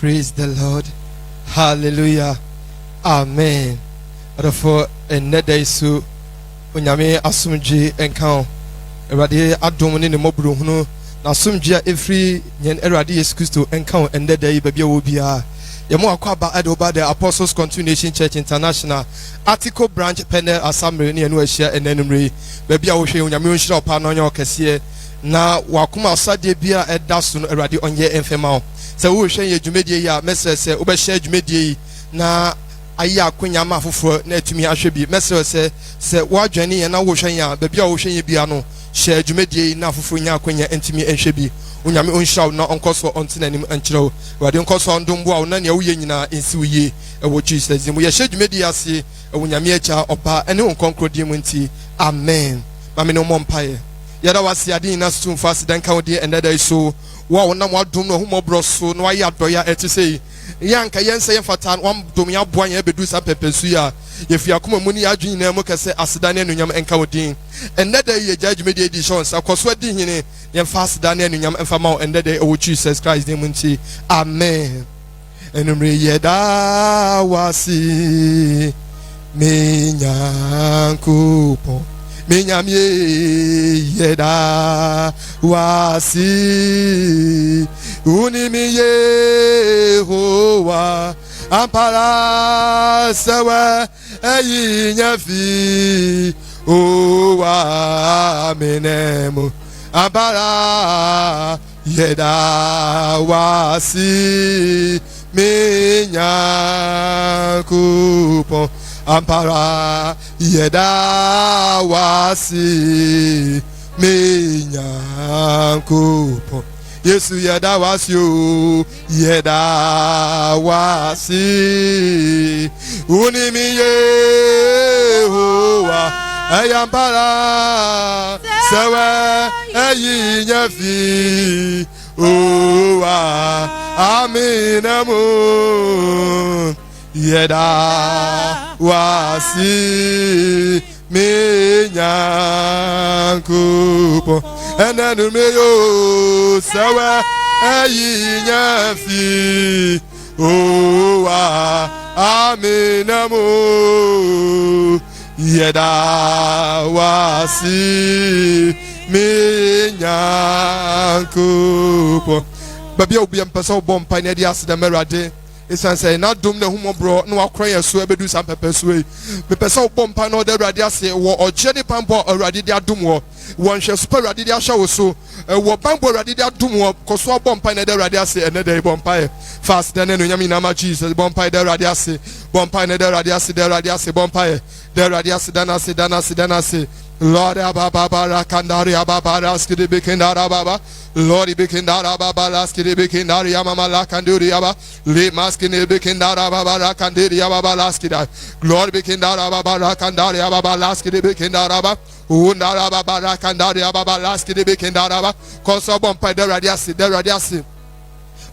Praise the Lord. Hallelujah. Amen. Therefore, another issue. Unyame asumji enkan. Erade adomuni ne mobro hunu. Na asumji every nyen erade Yesu Kristo enkan another yi bebia wo bia. Yemo akwaba adoba the Apostles Continuation Church International Article Branch Panel Assembly ne anu ahia enanumre. Bebia wo hwe unyame onhira opa no nya okese. Na wakuma asade bia edaso no erade onye enfema. Se wo hwe ye dwumedie ya mesese wo be share dwumedie na aya akonya ma foforo na atumi ahwe bi mesese se wo adwane ye na wo hwe ya ba bia wo hwe ye bia no share dwumedie na foforo nya akonya entumi enhwe bi unyame onhira na onkoso ontenanim enkyerɛw wade onkoso ndombo a na ne wo ye nyina ensi wo ye ewo Jesus mu ye share dwumedie ase unyame acha opa ene onkonkrodie mu nti amen mame no mompaye yada wasi adi na stum fast dan kan odi endada so wa na mo adom no humobro so no ayi adoya etise yanka yense yefata wam dom ya boan ya bedu sa pepesu ya yefi akoma mu ni adwin na mu kase aseda ne anunyam enka odin endada ye judgment edition sa koso adi hine ye fast dan ne anunyam enfa ma endada o Jesus Christ dem nti amen enumre yeda wasi menyankupo Minyamye yeda wasi unimi Yehowa ampara sewe eyinyafi owa menemu ampara yeda wasi minyakupo ampara yeda wasi minyankupo Yesu yeda wasi o yeda wasi unimi Yehowa ayampara sewe eyinyafi owa aminamu yeda wasi minyankupo enenu meyo sewe eyinyafi owa aminamu yeda wasi minyankupo babia obi ampesa obompa ne dia aseda merade esan say na dom na humobro na wakran yeso ebedu sam pepeso e me pesa obompa na oda rade ase wo oje ne pambo rade dia dom wo won hwe super rade dia hwa wo so wo pambo rade dia dom wo koso obompa na da rade ase ene da bompa e fast dan no nyame na ma Jesus bompa da rade ase bompa na da rade ase bompa e da rade ase danase Lord ababa kandari ababa raskide bekendara baba Lord bekendara baba raskide bekendari mama la kanduri aba le maskine bekendara baba la kandiri baba laskida Lord bekendara baba la kandari baba laskide bekendara baba undara baba la kandari baba laskide bekendara baba koso bompa de radiasi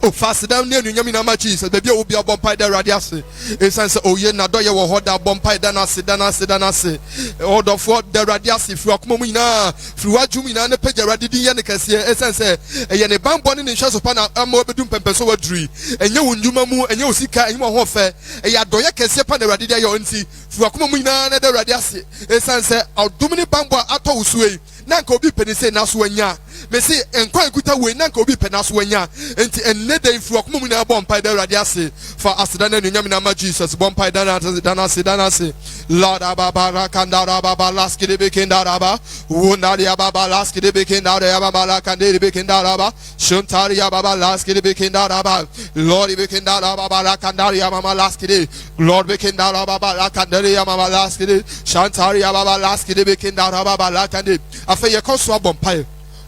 o fast down near nyami na ma Jesus baby obi abompa da radiase esanse oye na doye wo hoda bompa danase odofo da radiase fi akoma mu nyina fi waju mu nyina ne page radidi ye ne kase esanse eye ne bambo ne nhwe so pa na ama obedum pempeso waduri enye wo ndwuma mu enye osika enye ho fe eye adoye kase pa na radidi ye onti fi akoma mu nyina ne da radiase esanse odum ne bambo ato usuei nanka obi penise na so anya me se enkwa ekuta we nanka obi pena so anya enti enne dey fu akoma mu na bompa da radiase fa aseda na nyam na ma Jesus bompa danase Lord ababa kandara baba laskide bekendara ba wonari ababa laskide bekendara baba la kandere bekendara ba shontari baba laskide bekendara ba Lord bekendara baba la kandari mama laskide Lord bekendara baba la kandere mama laskide shantari baba laskide bekendara baba la kandere afa ye koso bompa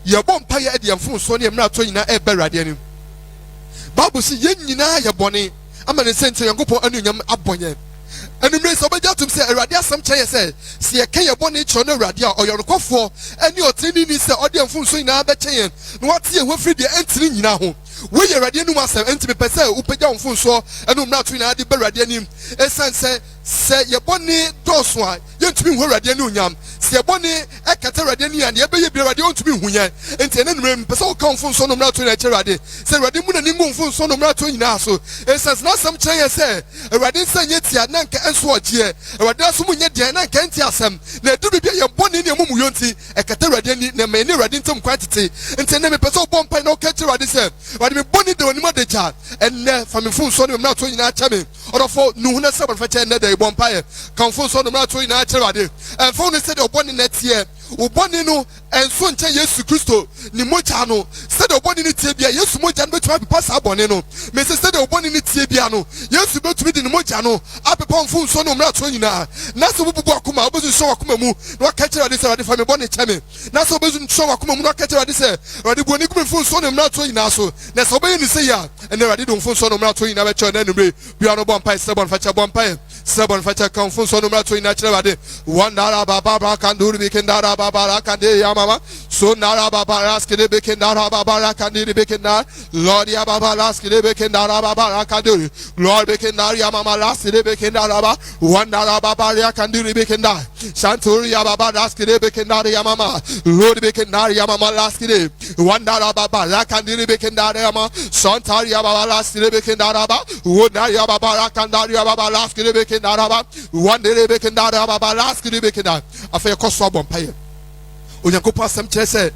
ye bompa ye de amfun so ne emra to nyina e berade anim Bible si ye nyina ye bone ama ne sente Yankopon anunyam abonye enumre so beja tum se Awurade asem kyeye se ye kan ye bone kyo na Awurade a oyorokofo ani otini ni se ode amfun so nyina be kyeye no wate ye hofri de entini nyina ho we ye Awurade anu asem entimi pese upeja amfun so enumra to nyina de berade anim esan se ye bone doso a ye ntimi ho Awurade anu nyam se ye bone ekata awurade ni an ye be ye bi awurade ontumi hu yen enti ne numre pese o kan fun so no mra to na kire awurade se awurade mu na ni mu fun so no mra to nyina so esas na sam kire ye se awurade nsa nye tia na nka enso ogie awurade aso mu nye de na nka enti asem na edu bibia ye boni ne mu mu yonti ekata awurade ni na me ni awurade ntam kwantete enti ne me pese o bom pai na o ka kire awurade se awurade me boni de onimo de ja enne fa me fun so no mra to nyina cha me orofo nu hu na se bon fa che ne de bom pai kan fun so no mra to nyina kire awurade enfo ne se de oboni na tie oboni no enso nche Yesu Kristo ni moja no se de oboni ni tie bia Yesu moja no betuma pepa sa abone no me se de oboni ni tie bia no Yesu betumi di ni moja no apepa mfu nso no mra to nyina na se bubu akoma obezu so akoma mu na waka kire ade se ade fa me bone cheme na se obezu so akoma mu na waka kire ade se ade boni kum mfu nso no mra to nyina so na se obeye ni se ya ene ade do mfu nso no mra to nyina be che na numre bia no bompai se bon fa che bompai se bon fa che kan mfu nso no mra to nyina kire ade wandara baba kan duru bi kendara baba kan de ya mama so nara baba raskide be kendara baba kan de be kendar lord ya baba raskide be kendara baba kan de lord be kendar ya mama raskide be kendara baba wandara baba ya kan de be kendar santuri ya baba raskide be kendar ya mama lord be kendar ya mama raskide wandara baba la kan de be kendar ya mama santari ya baba raskide be kendar baba wona ya baba kan dar ya baba raskide be kendar baba wandere be kendar ya baba raskide be kendar afa koso abompaye onyankopɔ asɛm kyerɛ sɛ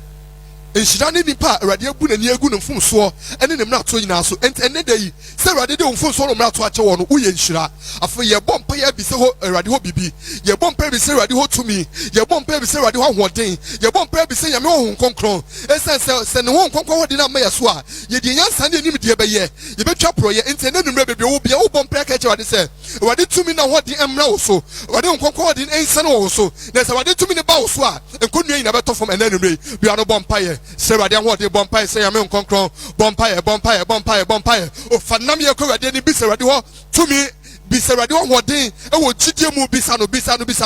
enhyira ne nipa awurade abu n'ani agu ne mfomsoɔ ɛne ne mmarato nyinaa so ɛnɛ da yi sɛ awurade de mfomsoɔ no mmarato akyɛ wɔ no woyɛ nhyira afei yɛbɔ mpa yɛ bi sɛ hɔ awurade hɔ bibi yɛbɔ mpa bi sɛ awurade hɔ tumi yɛbɔ mpa bi sɛ awurade hɔ ahoɔden yɛbɔ mpa bi sɛ nyame hɔ nkronkron ɛsɛn sɛ ne hɔ nkronkron hɔ de na ama yɛ so a yɛde nyansa ne anim deɛ bɛyɛ yɛbɛtwa porɔyɛ nti ɛnɛ numre bebree wo bia wobɔ mpa ka kyerɛ awurade sɛ awurade tumi na hɔ de mmra wo so awurade nkronkron hɔ de ɛnsɛn wo so na sɛ awurade tumi ne ba wo so a nkonnua nyina bɛtɔ fam ɛnɛ numre bia no bɔ mpa yɛ sɛ awurade ahɔ de bɔ mpa yɛ sɛ nyame nkronkron bɔ mpa yɛ o fa nam yɛ kɔ awurade ni bi sɛ awurade hɔ tumi bisa awurade hɔ hoɔden ɛwɔ gyidie mu bisa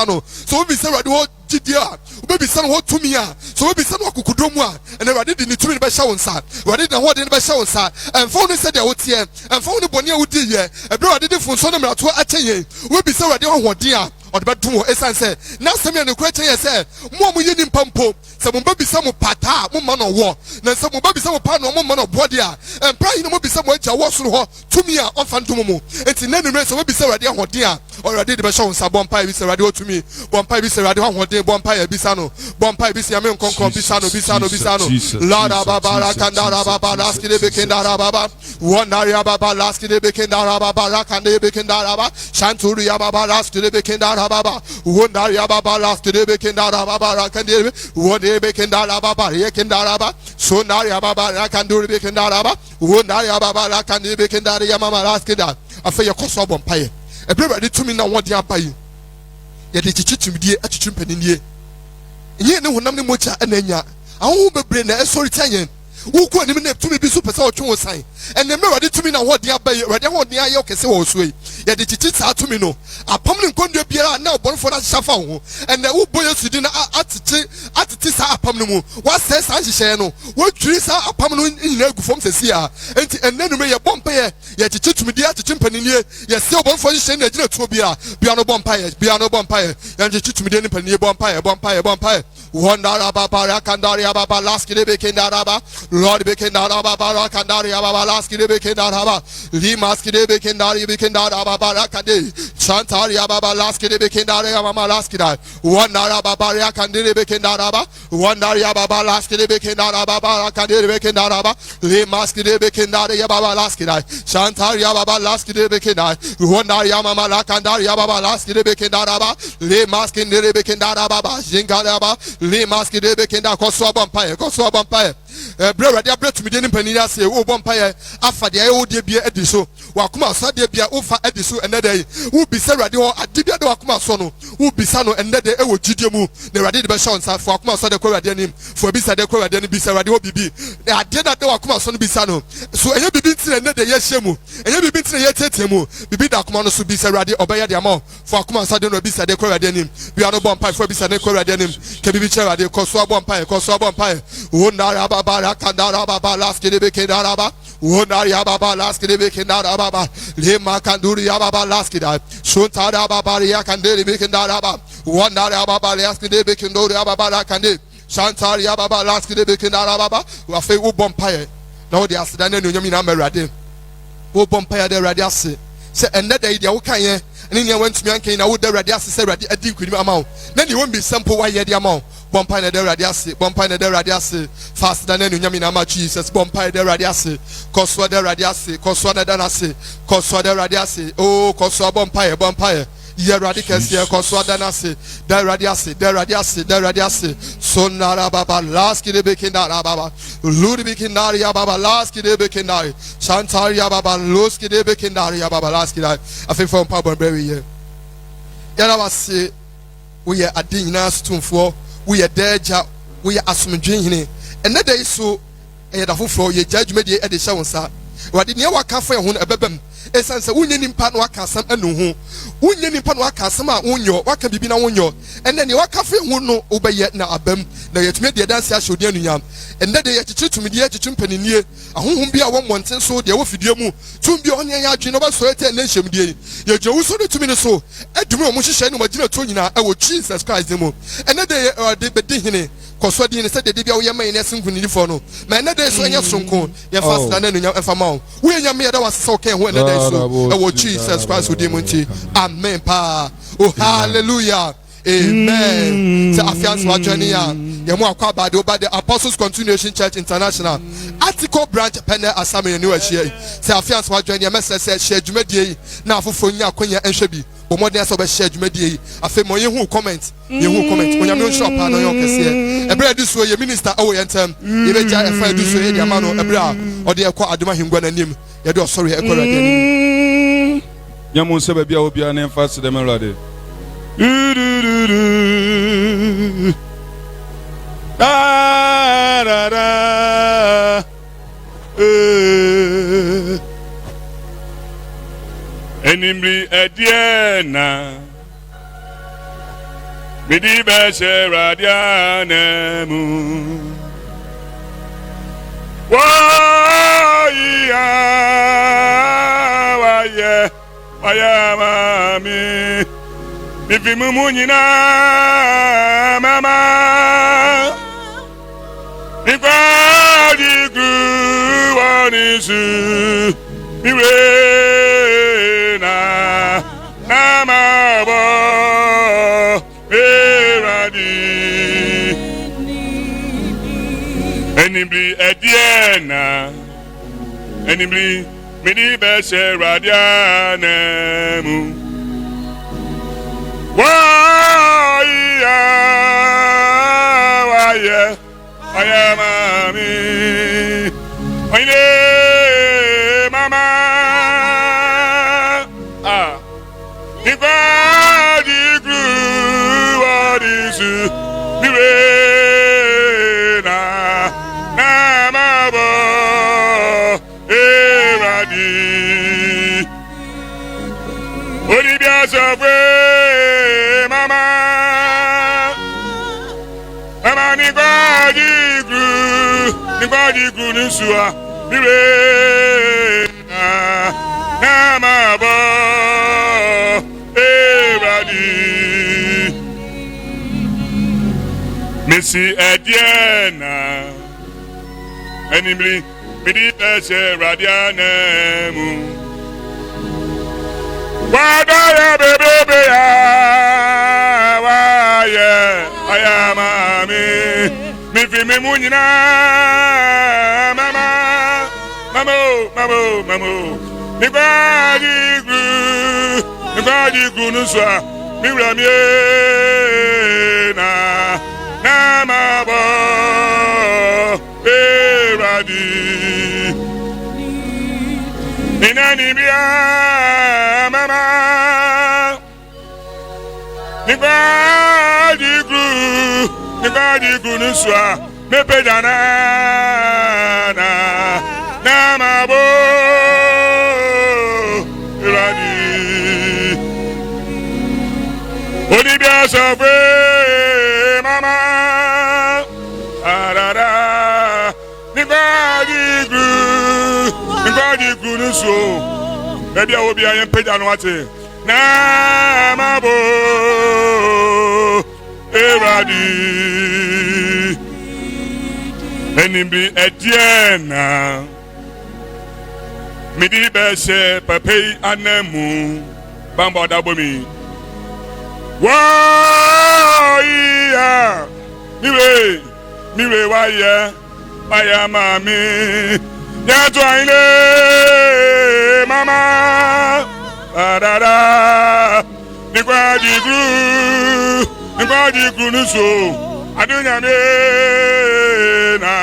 no so obi bisa awurade hɔ gyidie a wobɛbisa no hɔ tumi a so wobɛbisa no akokodɔ mu a ɛna awurade de ne tumi no bɛhyɛ wo nsa awurade de n'ahoɔden no bɛhyɛ wo nsa ɛmfa wo no sɛdeɛ woteɛ ɛmfa wo no bɔne a wodi yɛ ɛberɛ awurade de fonso no mmarato akyɛ yɛn wobɛbisa awurade hɔ hoɔden a ɔde bɛdom wɔ ɛsiane sɛ na asɛm yɛ nokora kyɛ yɛ sɛ mo a moyɛ nimpa mpo sɛ mobɛbisa mo pataa momma no ɔwɔ na sɛ mobɛbisa mo paa no momma no ɔboɔ deɛ a ɛmpra yi na mobisa mo agya wɔ soro hɔ tumi a ɔmfa ntom mo enti na numere sɛ wobɛbisa awurade ahoɔden a ɔwurade de bɛhyɛ wo nsa bɔ mpaeɛ bi sɛ awurade hɔ tumi bɔ mpaeɛ bi sɛ awurade hɔ ahoɔden bɔ mpaeɛ bisa no bɔ mpaeɛ bi sɛ nyame nkɔnkɔn bisa no lada baba rakandara baba laskide bekendara baba wondaria baba laskide bekendara baba rakande bekendara baba shanturi ya baba laskide bekendara baba wondaria baba laskide bekendara baba rakande wonde bekendara baba yekendara baba sonaria baba rakanduri bekendara baba wondaria baba rakande bekendara ya mama laskida afa yekoso bɔ mpaeɛ ebere de tumi na wodi abayi ye de chichitumdie achichum paninie nye ne honam ne mocha ananya awu bebre na esori tanyen wo ko anim na tumi bi so pese otwe wo san ene me wade tumi na hodi abayi wade hodi aye okese wo so yi ye de chichi sa tumi no apam ne nkondua biara na obonfo na hyafa ho ene wo boye sudi na atete sa apam no mu wa se sa hyehyɛ no wo twiri sa apam no nyina agu fam sesi a enti ene no me ye bompa ye chichi tumi di achichi mpaninie ye se obonfo hyehyɛ na gina tuo bia no bompa ye ye chichi tumi di mpaninie bompa ye wondara baba rakandari baba laskide bekendara baba lord bekendara baba rakandari baba laskide bekendara baba limaskide bekendara baba rakande chantari baba laskide bekendara baba laskida wondara baba rakandiri bekendara baba wondari baba laskide bekendara baba rakandiri bekendara baba limaskide bekendara baba laskida chantari baba laskide bekendara wondari mama rakandari baba laskide bekendara baba limaskide bekendara baba jingara baba limaskide bekenda koso bompaye bre ready abret mi de nimpani ase wo bompaye afa de aye wo de bia edi so wakoma so de bia wo fa edi so enede wo bisa ready ho ade bia de wakoma so no wo bisa no enede e wo gidie mu na ready de be show nsa fo wakoma so de ko ready anim fo bisa de ko ready anim bisa ready ho bibi ade na de wakoma so no bisa no so enye bibi ntire enede ye hyemu enye bibi ntire ye tete mu bibi da akoma no so bisa ready obeye de amon fo wakoma so de no bisa de ko ready anim bia no bompaye fo bisa de ko ready anim ke bibi che ready koso bompaye wo na baba rakandara baba laskide bekendara baba wonari baba laskide bekendara baba lema kanduri baba laskida shontara baba yakandere bekendara baba Wandara baba laski de bekindori baba kande. Shantari baba laski de bekindara baba. Wa fe wo bompaye. Na wo de aseda na no nyami na merade. Wo bompaye de rade ase. Se enne da ide wo kan ye. Ene ne wantumi ankan na wo de rade ase se rade adi nkunim ama wo. Na ne wo mbi sampo wa ye de ama wo. Bompaye na de rade ase. Bompaye na de rade ase. Fast da na no nyami na ma Jesus. Bompaye de rade ase. Koswa de rade ase. Koswa na da ase. Koswa de rade ase. Oh koswa bompaye. Ye radicals here, Coswadanasi, the radiasi, the radiasi, Sonara Baba, Laski de Bekindara Baba, Ludibikindari Baba, Laski de Bekindari, Shantaria Baba, Luski de Bekindari Baba, Laski. I think from Pablo Berry here. Yanawasi, we are a dinas to for, we are deja, we are assumed and that day so a full ye judgment at the show, sir. What did you work for a bebem? Essence, winning part no casam and no winning part no casama, unyo, what can be na unyo, and then you are cafe no obey yet now abem, now yet made the dance as you did yam, and that they had to me the edge company near a home be a 1 month and so they will feed you to be on your Genova sweat and nation day. Your Joe so to me so, I do not much shame what you know, I will Jesus Christ the moon, and that they are the bedihine. Koswadi said the Dibia Yama in Essence when you follow. Man, that is when you're so cool. You're faster than your FMO. When your mother was so okay when the day so. Oh, Jesus Christ with Dimunti. Amen. Pa. Oh, hallelujah. Amen. So, Afians Wajania. Yamua Kwabado by the Apostles Continuation Church International. Article branch Penner Assembly in New York. So, Afians Wajania message said, share Jumedi. Now for Fonia, Konya, and Shebi. But more than so, share Jumedi. I feel more you who comment. You who comment. When you're not sure, pardon your case. A bread this way, your minister, oh, and term. You may try a friend this way, the man or a bra, or the Aqua Aduma Hingwan and him. You do sorry, a correct. Yamun Sabia will be an emphasis to the melody. Da da da. Enimri Ediana Midi Beshe Radianemu Waya mami Ifi mumunyina mama Ifa digru wanisu Miwe Namabo Eradi Enibli Ediana Enibli Midi Beshe Radianemu Waya mami Oine mama Ibadi grew what is Mirena Namabo Eradi Olivia Sofre Mama Mama Nibadi grew Nusua Mirena Namabo Missy Ediana Enimri Midi Beshe Radianemu Wadaya bebe ya Waya Ayamami Mifi Mimunyina Mama Mamo Nibadi Gunuswa Miramiena Namabo Eradi Inanibia Mama Nibadi Gunuswa Mepedana Namabo Eradi Olivia Sofre Mama Arara Nibadi grew Nuso Maybe I will be a young page and watch it Namabo Eradi Enimbi Ediana Midi Beshe Pape Anemu Bamba Dabomi Waya Mire Waya Waya Mami Yatwaine Mama Adada Nikwaji Nuso Adunya na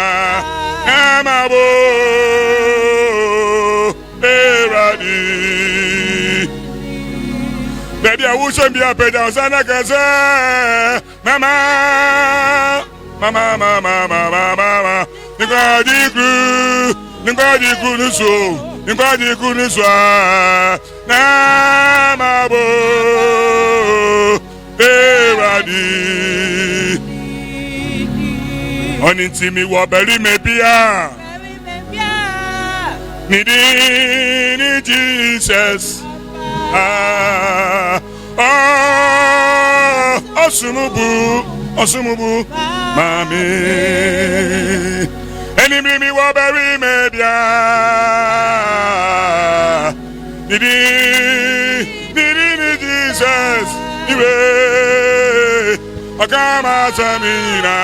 Amabo Eradi Baby I wish be a pedan sana kaza Mama Nikwaji Nuso Amabo Eradi Onintimi wabeli mebia Nidi Jesus Osumubu Mami Enimi wabeli mebia Nidi Jesus Iwe Akama Samina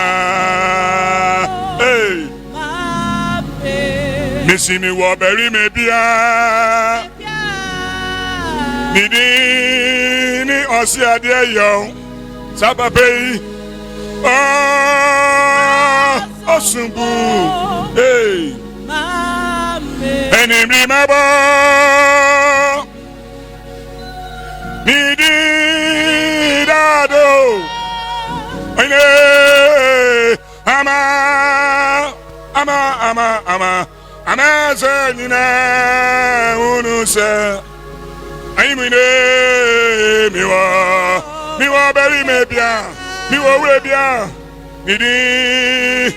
Hey Missy me waberi me bia Nidi Osia de yo Sababe Osumbu Hey Enimri mabo Nidi Dado Ama Zanina Unusa Aimine Miwa Berry Mebia Miwa Rebia Nidi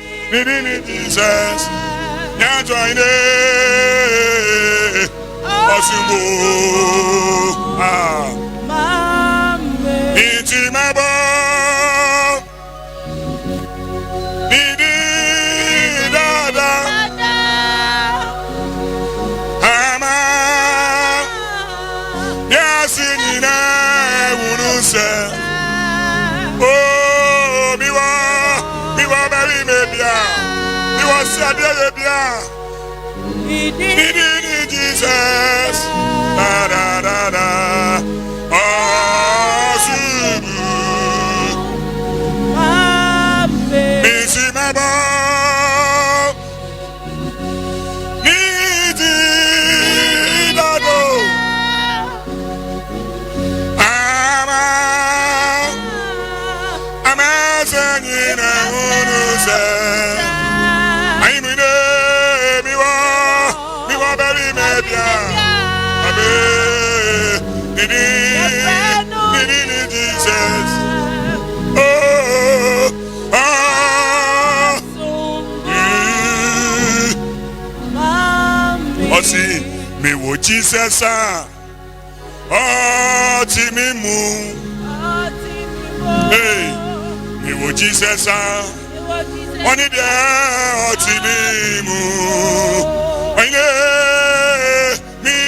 Jesus Yanjoine Osumbo Iti Mabo Oh, miwa bari mebia, miwa sadie bia. Nidi Jesus, da. Oh, subu, misi mabo, nidi dado. Osi me wo Jesus Timimu Hey me wo Jesus Oni de Timimu Oine mi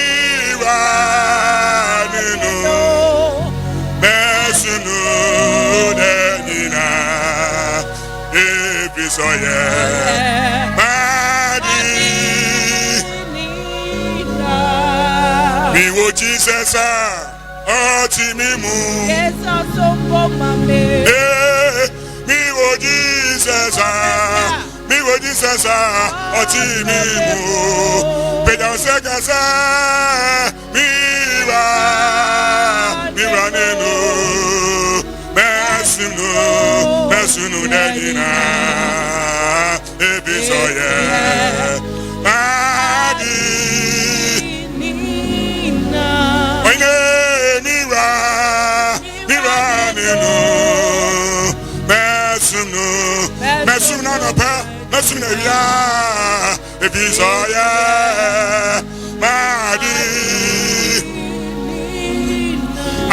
wa ninu Mesunu de nina Episoye Mi wo Jesus Timimu Mi wo Jesus Timimu Pedan sekasa mi wa nenu Mesunu denina Ebisoye Mesuna no pa, mesuna ya, ebisoya, madi.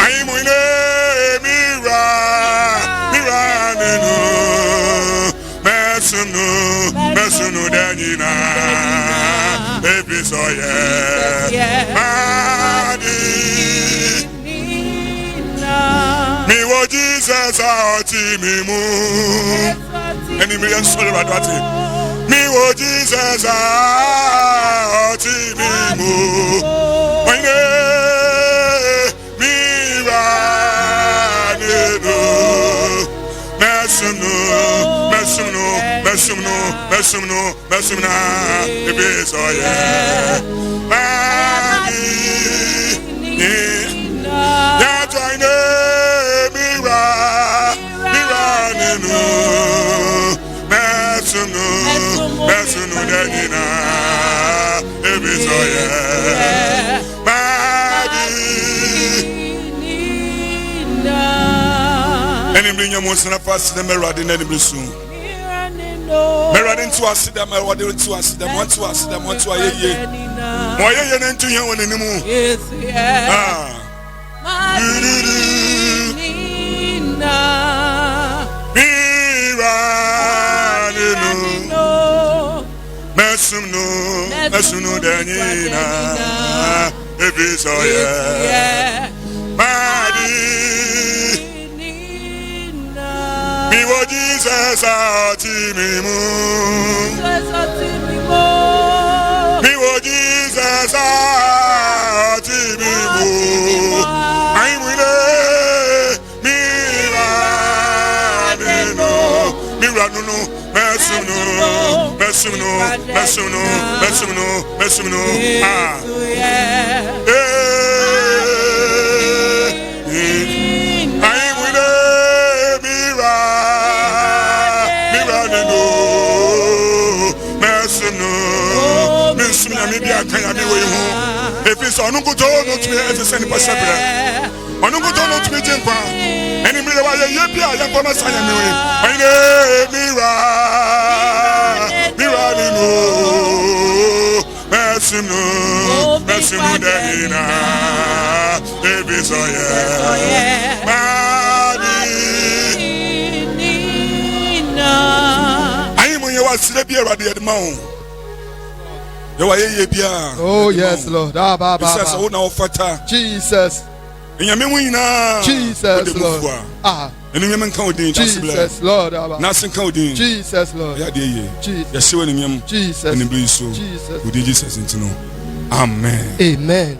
Aimuine mira nyina ebisoye madi mi wo Jesus oti mi mu eni mi sorry about that mi wo Jesus oti mi mu oine mi ra ne do mesumno ebisoye madi ya joine mira nenu mesumno denina ebisoye madi eni brinya mo sana fast na merade na nibrisu merade ntu asida merade ntu asida mo ntu asida mo ntu ayeye mo ayeye na ntu yan woni mu mesumno denina ebisoye madi mi wo Jesus ati mi mu mi wo Jesus ati mi mu ai mwile mira no mesumno ai mwile mira no mesumno mi bia kan ya mi we hu efi so onu kuto no tumi efese ni pasabra onu kuto no tumi jinkwa eni mi le wa ye bia ya ngoma sanya mi we aine mira no mesumno dehina ebisoye madi ayi mo ye wa sire bia rade edma ho ye wa ye bia oh yes Lord ba Jesus o na ofata Jesus enyame mu nyina Jesus Lord enu nyame nka odin Jesus Lord na sin ka odin Jesus Lord ya de ye Jesus ya sewe nyame Jesus enu bi so odin Jesus ntino amen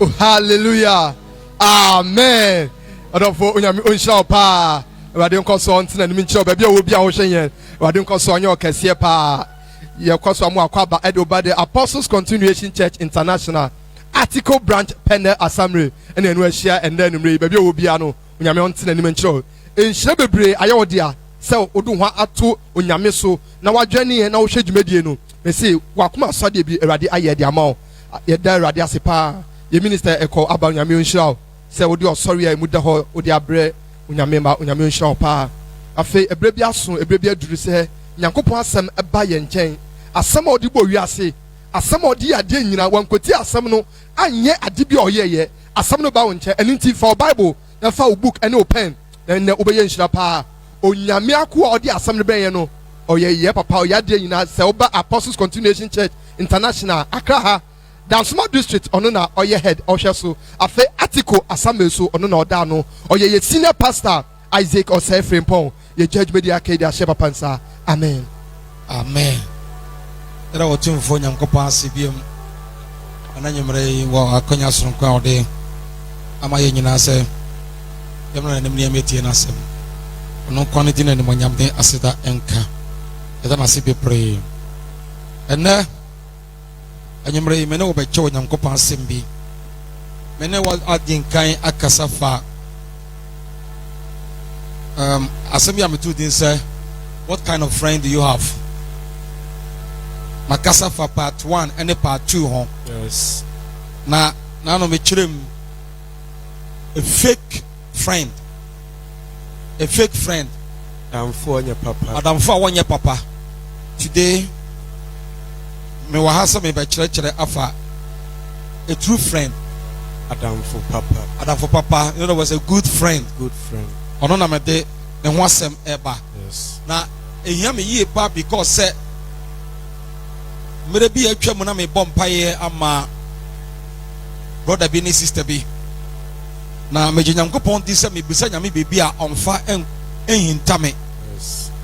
oh hallelujah amen adofo onyame onhira pa awade nko so ntina ni nchira ba bia wo bia wo hwenyen awade nko so onye okese pa ye kwaso amu akwaba edoba the Apostles Continuation Church International Article Branch Pene Assembly ene enu ahia enda enumre ba bia wo bia no onyame ontina ni nchira enhira bebre ayewodia se odu ho ato onyame so na wadwane na wo hwe dwumadie no me say wakoma sade bi awade aye de ama ye da awade asepa ye minister eko aba onyame onhira se wo de osori a mu da ho wo de abre onyame onhira pa afi ebre bi aso ebre bi aduru se nyankopon asem eba ye nchen asem odi bo wiase asem odi ade nyina wankoti asem no anye ade bi oyeye asem no ba wo nchen eni nti for Bible na fa wo book ene o pen na obeye nhira pa onyame akwa odi asem no ben ye no oyeye papa oyade nyina se oba Apostles Continuation Church International Accra ha Dansuma district ono na oye head ohweso afa article asameso ono na oda no oyeye senior pastor Isaac Osefrempon ye judge media akedi ahye papa nsa amen era wotumfo nyankopon asibiem ananyemre wo akonya soronko ode ama ye nyina se yemna nem ne metie na asem ono kwani dina ne monyamden aseda enka eda na sibe pray ena anyemre mene wo beche nyankopon asem bi mene wa adin kan akasafa asem ya metu din say what kind of friend do you have makasa for part 1 and part 2 ho yes na no me chirem a fake friend Adam for your papa today me wa hasa me be chere afa a true friend Adam for papa you know was a good friend ono na me de ne ho asem eba yes na ehia me yie pa because say mere bi atwa mu na me bom paye ama brother bi ni sister bi na me Nyankopɔn di sɛ me bisa nyame bebi a ɔmfa enhintame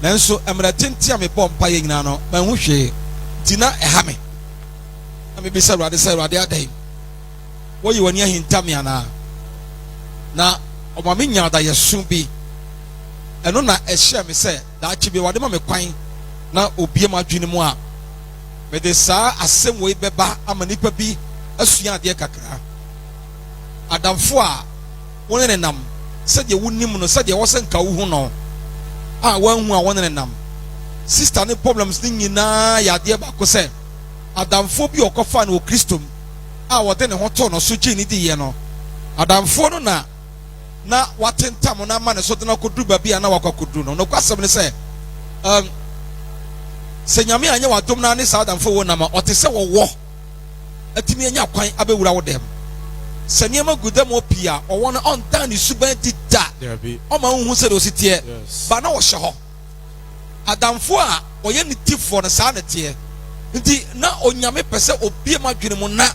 nanso emre tenti a me bom paye nyina no man hu hwe tina ɛha me na me bisa Awurade sɛ Awurade adai wo yi wani ahintame ana na ɔma me nya da yesu bi ɛno na ɛhyɛ me sɛ da akyi bi wade ma me kwan na obie ma adwene mu a me de saa asɛm wei bɛba ama nipa bi asua adeɛ kakra adamfo a wone ne nam sɛdeɛ wonim no sɛdeɛ wɔsɛ nka wo hu no a wanhu a wone ne nam sister ne problems ne nyinaa yɛ adeɛ baako sɛ adamfo bi ɔkɔfa no wɔ Kristo mu a wɔde ne ho too no so gye ne diiɛ no adamfo no na watentam na ama ne so de na kɔduru baabi a na wakɔkɔduru no nokwasɛm ne sɛ sɛ nyame anyɛ wadom na ne saa adamfo wɔ nam a ɔte sɛ wɔwɔ atumi anya kwan abɛwura wo dɛm sɛ nneɛma gu dɛm wɔ pii a ɔwɔ no ɔndan ne suban di da ɔma wohu sɛ de ɔsi teɛ ba na wɔhyɛ hɔ adamfo a ɔyɛ ne tifoɔ no saa ne teɛ nti na onyame pɛ sɛ obie ma dwene mu na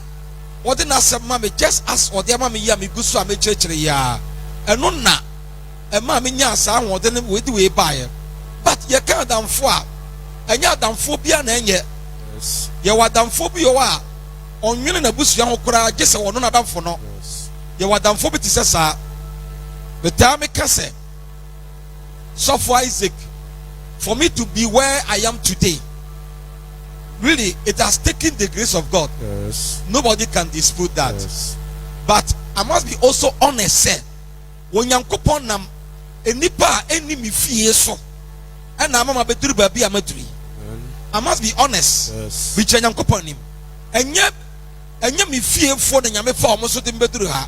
wɔde n'asɛm ma me just as ɔde ama me yi a megu so a mekyerɛkyerɛ yi a ɛno na ɛma me nya saa ahoɔden no wɔdi wei baeɛ but yɛka adamfo a ɛnyɛ adamfo bia na ɛnyɛ yɛwɔ adamfo bi yɛwɔ a ɔnwene n'abusua ho koraa gye sɛ wɔno n'adamfo no yɛwɔ adamfo bi te sɛ saa metaa meka sɛ sɔfo Isaac for me to be where I am today really it has taken the grace of God. Nobody can dispute that. But I must be also honest say when Nyankopɔn nam enipa eni mi fie so ɛna mama beduru baabi a maduri I must be honest with Nyankopɔn nim ɛnyɛ mi fie fo na nyame fa ɔmo so de beduru ha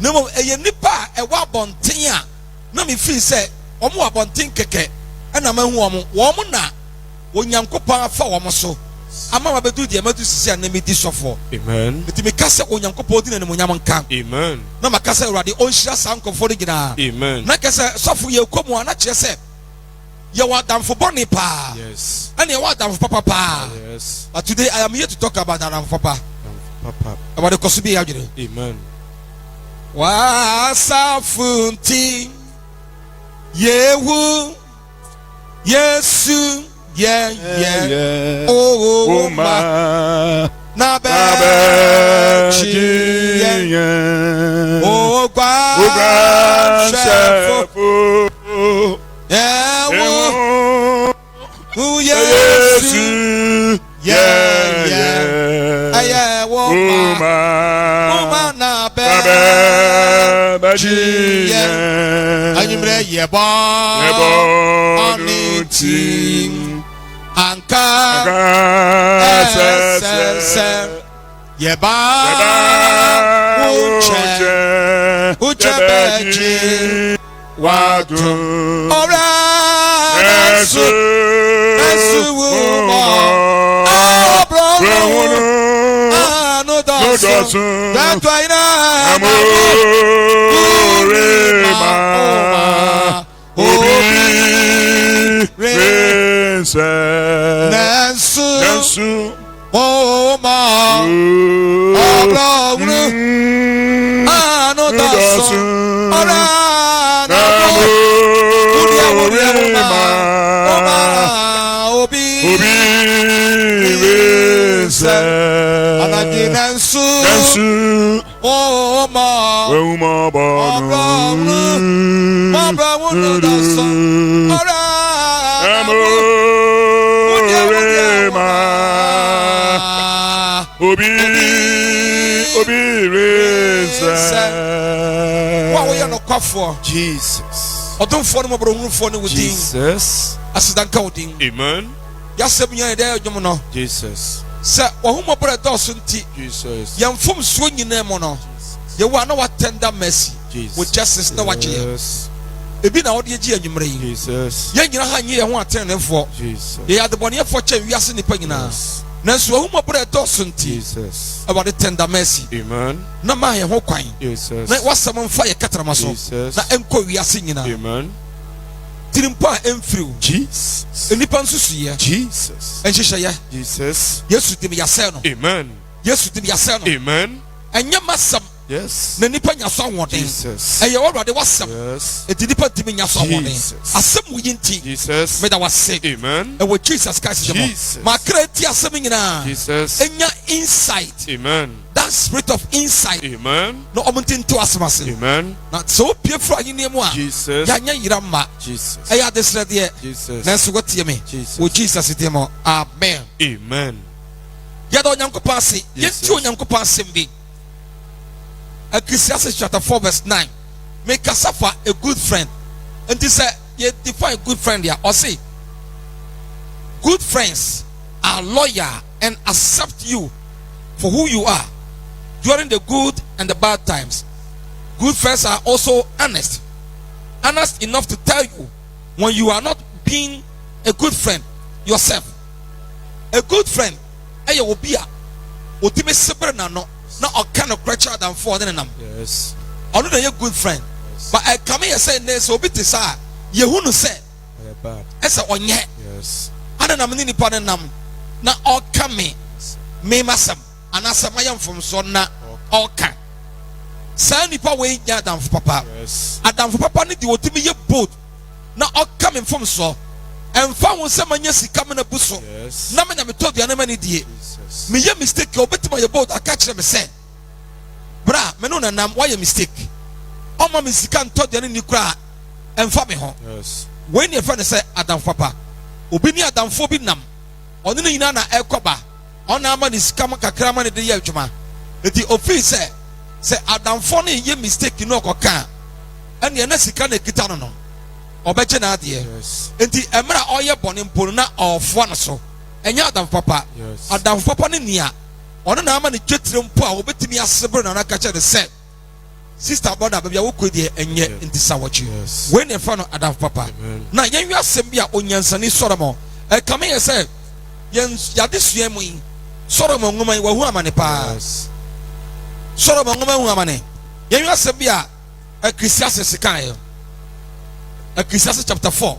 na mo ɛyɛ nipa a ɛwɔ abɔnten a na mi feel sɛ ɔmo wɔ abɔnten kɛkɛ ɛna mahu ɔmo na Onyankopɔn afa ɔmo so ama ma bedu die madu sisi an me di sofo amen enti me kase Onyankopɔn di na mo nyam nka amen na ma kase Awurade onhyira sankofo de gina amen na kase sofo ye komu ana kye se ye wa damfo boni pa yes and ye wa damfo papa pa yes but today I am here to talk about damfo papa about the kosubi adwere amen wa safunti yehu Yesu yeah. Oh ma na be yeah. Oh gwa chefo yeah. Oh yes yeah. Aya wo ma na be yeah. Anyimre yebo oniti anka yeba uche beji wadu ora nesu wo abro no dosu that why na amorema Nansu oh ma abro ano dasu ora na obi anagi nansu oh ma abro no dasu ora Obi reza. Wa wo ya no kwafo. Jesus. Odunfo no mobrohunfo no wudin. Jesus. Asidanka wudin. Amen. Ya sebnya ida adwom no. Jesus. Sa wo hu mobro dos nti. Jesus. Ya mfom so nyina mo no. Ye wa na wa tender mercy. Jesus. With justice na wache. Yes. Ebi na wode agi anwumre yi. Jesus. Ya nyina ha nye ye ho atenefo. Jesus. Ye adebonefo che wiase nipa nyina. Nanso ahuma brɛ dɔso nti Jesus about the tender mercy amen na ma yɛ ho kwan Jesus na wasɛm mfa yɛ katrama so na ɛnkɔ wiase nyina amen tirimpa emfiriw Jesus. enipa nsusuye Jesus. enhyehyeye Jesus. yesu dim yasɛ no Amen. yesu dim yasɛ no Amen. ɛnyɛ masɛm Yes. na nipa nya so ahoɔden Jesus. ɛyɛ wɔwurade wasɛm Yes. enti nipa ntimi nya so ahoɔden Jesus. asɛm wo yi nti Jesus. meda wase Amen. ɛwɔ jesus christ dim Jesus. makra ti asɛm nyinaa Jesus. enya insight Amen. that spirit of insight Amen. na ɔmo ntinto asɛm ase Amen. na sɛ wopie firi ahenni mu a Jesus. yɛanyɛ yera mma Jesus. ɛyɛ adesrɛdeɛ Jesus. nanso wotie me Jesus. wɔ jesus dim amen Amen. yɛda onyankopɔn ase Jesus. yɛnti onyankopɔn asɛm bi Ecclesiastes chapter 4 verse 9 mekasa fa a good friend nti sɛ yɛ define good friend ya ɔse good friends are loyal and accept you for who you are during the good and the bad times. Good friends are also honest enough to tell you when you are not being a good friend yourself. A good friend ɛyɛ obi a otimi sebre na no na ɔka no kɔkyɛ adamfo ɔde ne nam Yes. ɔno na yɛ good friend but ɛkame yɛ sɛ nnɛ sɛ obi te saa yehu no sɛ Bad. ɛsɛ ɔnyɛ Yes. ade nam ne nipa ne nam na ɔka me masɛm anaasɛ mayɛ mfomsoɔ na ɔka saa nipa wei nya adamfo papa Yes. adamfo papa ne deɛ ɔtumi yɛ bold na ɔka me mfomsoɔ ɛmfa ho sɛ manya sika me na bu so Yes. na menya metɔ aduane ma ne die Jesus. meyɛ mistake a wobɛtumi ayɛ bold aka kyerɛ me sɛ bra me no nanam woayɛ mistake ɔma me sika ntɔ aduane ni koraa ɛmfa me ho Yes. wei ne ɛfrɛ ne sɛ adamfo papa obi ne adamfoɔ bi nam ɔne no nyinaa na ɛkɔ ba ɔna ama ne sika ma kakra ma ne de yɛ adwuma enti ofii sɛ adamfoɔ no yɛ mistake no ɔkɔka a ɛneɛ na sika na ɛkita no no ɔbɛgye no adeɛ Yes. enti ɛmmerɛ a ɔyɛ bɔne mpo no na ɔɔfoa no so ɛnyɛ adamfo papa Yes. adamfo papa no nia ɔno na ama ne twetire mpo a wɔbɛtumi asebere na ɔnaka kyerɛ no sɛ sister brother baabi a wokɔ deɛ ɛnyɛ nti sa wɔkyi Yes. wei ne ɛfa no adamfo papa Amen. na yɛnwi asɛm bi a onyansani sɔrɔmɔ ɛkame yɛ sɛ yɛade sua mu yi sɔrɔmɔ nwoma yi wahu amane paa Yes. sɔrɔmɔ nwoma hu amane yɛnwi asɛm bi a Ecclesiastes kaeɛ Ecclesiastes chapter 4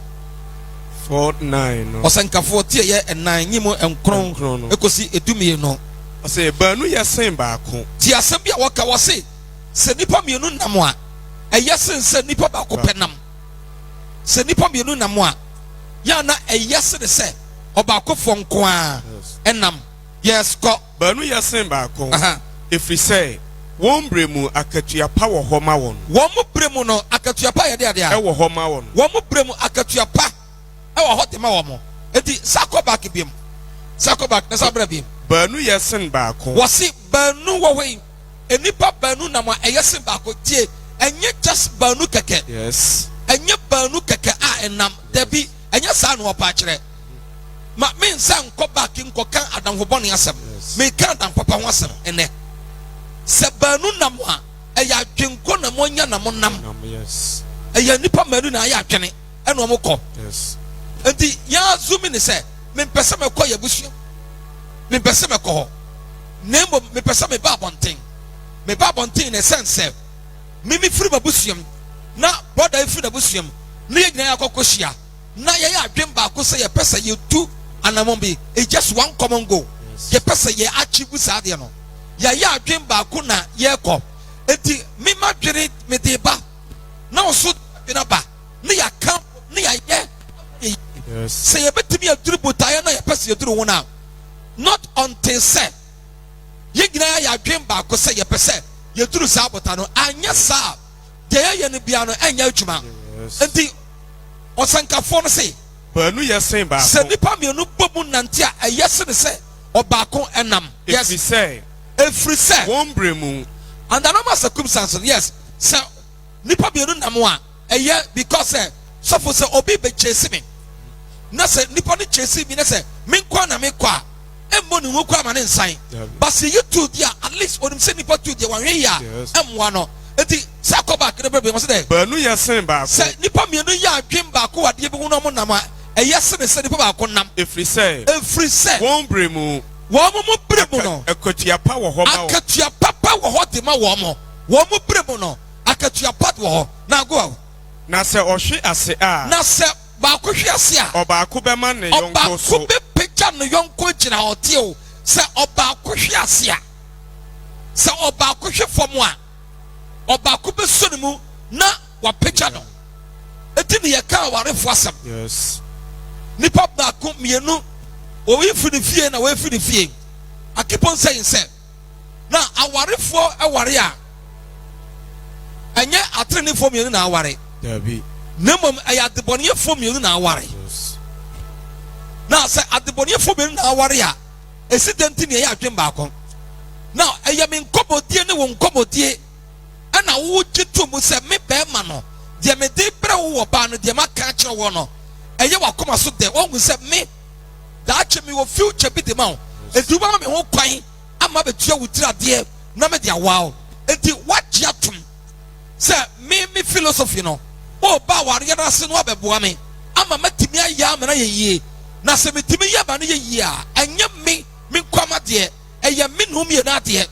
4:9. No. ɔsɛnkafoɔ tie yɛ ɛnan nyi mu Nkron nkron no. ekosi edumienu I say, Banu yasin baako. ti asɛm bi a wɔka wɔ se sɛ nipa mmienu nam a ɛyɛ sen sɛ nipa baako pɛ nam sɛ nipa mmienu nam a yɛ na ɛyɛ sen sɛ ɔbaakofoɔ nko a ɛnam yes kɔ Banu yasin baako. aha Efiri sɛ wɔn bere mu akatua pa wɔ hɔ ma wɔn. wɔn mo bere mu no akatua pa yɛ de adeɛ a Ɛwɔ hɔ ma wɔn. wɔn mo bere mu akatua pa ɛwɔ hɔ de ma wɔn mo eti sakɔ baaki bi mu sakɔ baaki na sa bere bi mu. Banu yasin baako. wɔsi baanu wɔ hɔ yi enipa baanu nam a ɛyɛ sen baako tie ɛnyɛ just baanu kɛkɛ Yes. ɛnyɛ baanu kɛkɛ a ɛnam dabi ɛnyɛ saa na ɔpa akyerɛ ma mi nsa nkɔ baaki nkɔka adamfo bɔne asɛm mi ka adamfo papa ho asɛm ɛnɛ sɛ baanu nam a ɛyɛ adwenko na mo nya na mo nam Yes. ɛyɛ nipa mmienu na ayɛ adwene ɛna ɔmo kɔ Yes. nti yɛn azumi ne sɛ mi mpɛ sɛ mɛkɔ yɛ busua mi mpɛ sɛ mɛkɔ hɔ na emo mi mpɛ sɛ mi ba abɔnten mi ba abɔnten na ɛsɛn sɛ mimi firi ma busua mu na brɔda efiri na busua mu ne yɛ nyinaa akɔkɔ hyia na yɛyɛ adwen baako sɛ yɛpɛ sɛ yɛtu anamɔ bi it's just one common goal yɛpɛ sɛ yɛ achieve saa adeɛ no yɛyɛ adwen baako na yɛkɔ eti mi ma dwere mi de ba na ɔso dwene ba ne yɛaka ne yɛyɛ Yes. sɛ yɛbɛtumi aduru botaeɛ na yɛpɛ sɛ yɛduru ho no a not until sɛ yɛn nyinaa yɛ adwen baako sɛ yɛpɛ sɛ yɛduru saa bota no anyɛ saa deɛ yɛyɛ no bia no ɛnyɛ adwuma Yes. nti ɔsɛnkafoɔ no se Banu yasin sɛ baako. nipa mmienu bɔ mu nante a ɛyɛ sene sɛ ɔbaako ɛnam yes Efiri sɛ ɛfiri sɛ wɔn bere mu. under normal circumstances yes sɛ nipa mmienu nam a ɛyɛ because sɛ sɔfo sɛ obi bɛkyɛsi me na sɛ nipa no kyɛsi mi na sɛ menkɔ na mekɔ a ɛmmɔ ne ho kɔ ama ne nsan but sɛ yɛ tu di a at least onim sɛ nipa tu di a wɔnhwɛ yi a Yes. ɛmmoa no eti sɛ akɔ baako ne bɛrɛ bi wɔn sɛ dɛ Banu yasin baako. sɛ nipa mmienu yɛ adwen baako wɔ adeɛ bi ho na wɔn nam a ɛyɛ sene sɛ nipa baako nam Efiri sɛ ɛfiri sɛ wɔn bere mu. wɔn mo bere mu no Akatua pa wɔ hɔ ma wɔn. akatua papa wɔ hɔ de ma wɔn mo wɔn mo bere mu no akatua pa wɔ hɔ na go a Na sɛ ɔhwe ase a. na sɛ baako hwe ase a Obaako bema ne yonko so. Obaako be pagya ne yonko gyina hote o. Sɛ obaako hwe ase a. Sɛ obaako hwe fam a. Obaako be so ne mu na wapagya no. Eti ne yɛka awarefo asɛm. Yes. Nipa baako mienu oyi firi fie na we firi fie. I keep on saying say. Na awarefo aware a. Enye atrenefo mienu na aware. Dabi. Nemom ɛyɛ adebɔneyɛfo mienu na aware. Yes. Na sɛ adebɔneyɛfo mienu na aware a esi denti ne ɛyɛ adwen baako. Na ɛyɛ me nkɔmɔdie ne wo nkɔmɔdie ɛna wo gye to mu sɛ me bɛɛma no deɛ me de brɛ wo wɔ baa no deɛ maka kyerɛ wo no ɛyɛ wakoma so dɛ wɔn sɛ me daakye me wɔ future bi de ma wo edu ba me ho kwan ama betua wo tiri adeɛ na me de awa wo eti wagye atom sɛ me philosophy no o ba wareɛ no ase no abɛboa me ama matumi ayɛ amena yɛ yie na sɛ metumi yɛ ma no yɛ yie a ɛnyɛ me nkwama deɛ ɛyɛ me nom yɛ no adeɛ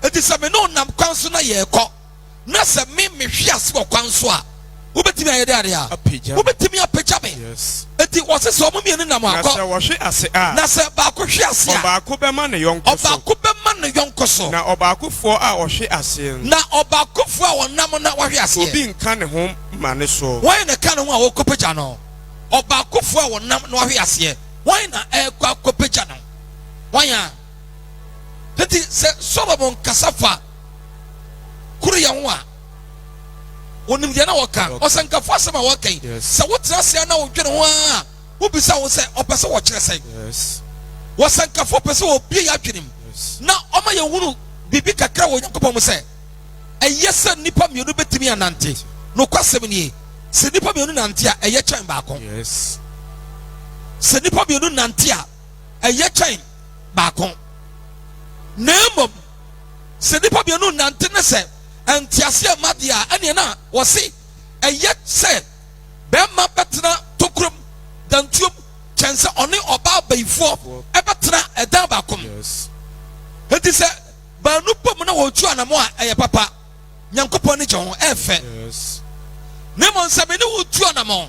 eti sɛ me no nam kwan so na yɛrekɔ na sɛ me hwe ase wɔ kwan so a wobɛtumi ayɛ dɛ adeɛ a wobɛtumi apagya me Yes. eti wɔse sɛ ɔmo mienu nam Na akɔ sɛ wɔhwe ase a. na sɛ baako hwe ase a Obaako bema ne yonko so. ɔbaako bɛma ne yɔnko so Na obaakofoɔ a ɔhwe ase no. na ɔbaakofoɔ a wɔnam na wɔhwe aseɛ Obi nka ne ho ma ne so. wɔn na ka ne ho a wɔkɔpagya no ɔbaakofoɔ a wɔnam na wɔhwe aseɛ wɔn na ɛrekɔ akɔpagya no wɔn a tete sɛ Solomon kasa fa kuru yɛn ho a onim deɛ na wɔka ɔsɛnkafo asɛm a wɔka yi Yes. sɛ wotena aseɛ na wodwene ho a wobisa wo sɛ ɔpɛ sɛ wɔkyerɛ sɛn Yes. wɔsɛnkafo pɛ sɛ wɔbie yɛ adwene mu Yes. na ɔma yɛn hunu biribi kakra wɔ Onyankopɔn mu sɛ ɛyɛ sɛ nnipa mmienu bɛtumi anante nokwasɛm nie sɛ nnipa mmienu nante a ɛyɛ kyɛn baako Yes. sɛ nnipa mmienu nante a ɛyɛ kyɛn baako na mmom sɛ nnipa mmienu nante ne sɛ ɛnteaseɛ ma deɛ a ɛneɛ na wɔse ɛyɛ sɛ bɛrima bɛtena tokurom dantuom kyɛn sɛ ɔne ɔbaa bayifoɔ ɛbɛtena ɛdan baako mu Yes. enti sɛ baanu pom na wɔtu anamo a ɛyɛ papa Nyankopɔn ne kyɛ ho ɛɛfɛ Yes. na mmom sɛ me ne wotu anamo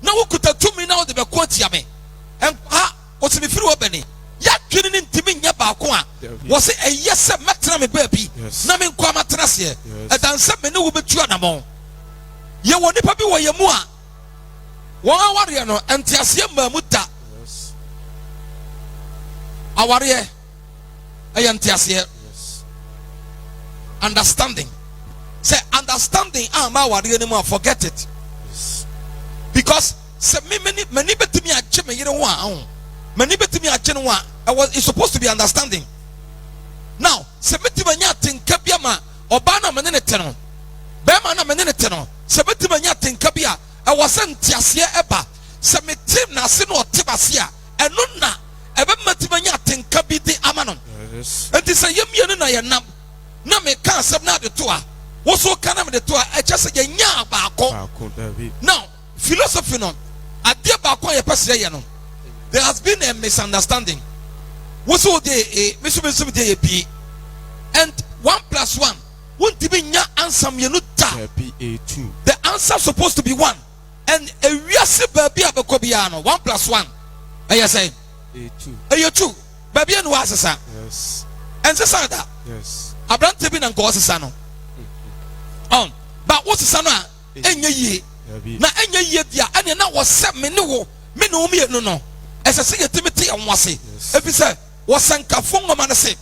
na wokuta tumi na wode bɛko atia me ha wɔsɛ mefiri wɔ bɛne yɛadwene ne ntimi nyɛ baako a wɔsɛ ɛyɛ sɛ mɛtena me baabi Yes. na menkɔ a matena seɛ Yes. ɛdan sɛ me ne wo bɛtu anamo yɛwɔ nnipa bi wɔ yɛ mu a wɔn awareɛ no ɛnteaseɛ mmaa mu da Yes. awareɛ ɛyɛ nteaseɛ Yes. understanding sɛ understanding a ma awareɛ no mu a forget it Yes. because sɛ m'ani bɛtumi agye me yere ho a m'ani bɛtumi agye no ho a it's supposed to be understanding now sɛ mɛtumi anya atenka bi ama ɔbaa na mene ne te no bɛrima na mene ne te no sɛ mɛtumi anya atenka bi a ɛwɔ sɛ nteaseɛ ɛba sɛ mete n'ase na ɔte base a ɛno na ɛbɛma tumi anya atenka bi de ama no Yes. enti sɛ yɛmmienu na yɛnam na meka asɛm na ade to a wo so ka na mede to a ɛkyɛ sɛ yɛnyaa baako Baako Dabi. now philosophy no adeɛ baako a yɛpɛ sɛ yɛ no there has been a misunderstanding wo so de me so de yɛ and 1+1 wontimi nya answer mmienu da Dabi A2. the answer supposed to be 1 and ewiase baabi a bɛkɔ biara no 1+1 ɛyɛ sɛ A2. ɛyɛ 2 baabi a ne wɔ asesa Yes. ɛnsesa da Yes. aberante bi na nka ɔsesa no ba wosesa no a ɛnyɛ yie Dabi. na ɛnyɛ yie deɛ ɛneɛ na wɔsɛ me ne wo me ne wo mmienu no ɛsɛ sɛ yɛtumi te yɛn ho ase ɛfiri sɛ wɔsɛnkafo nwoma no se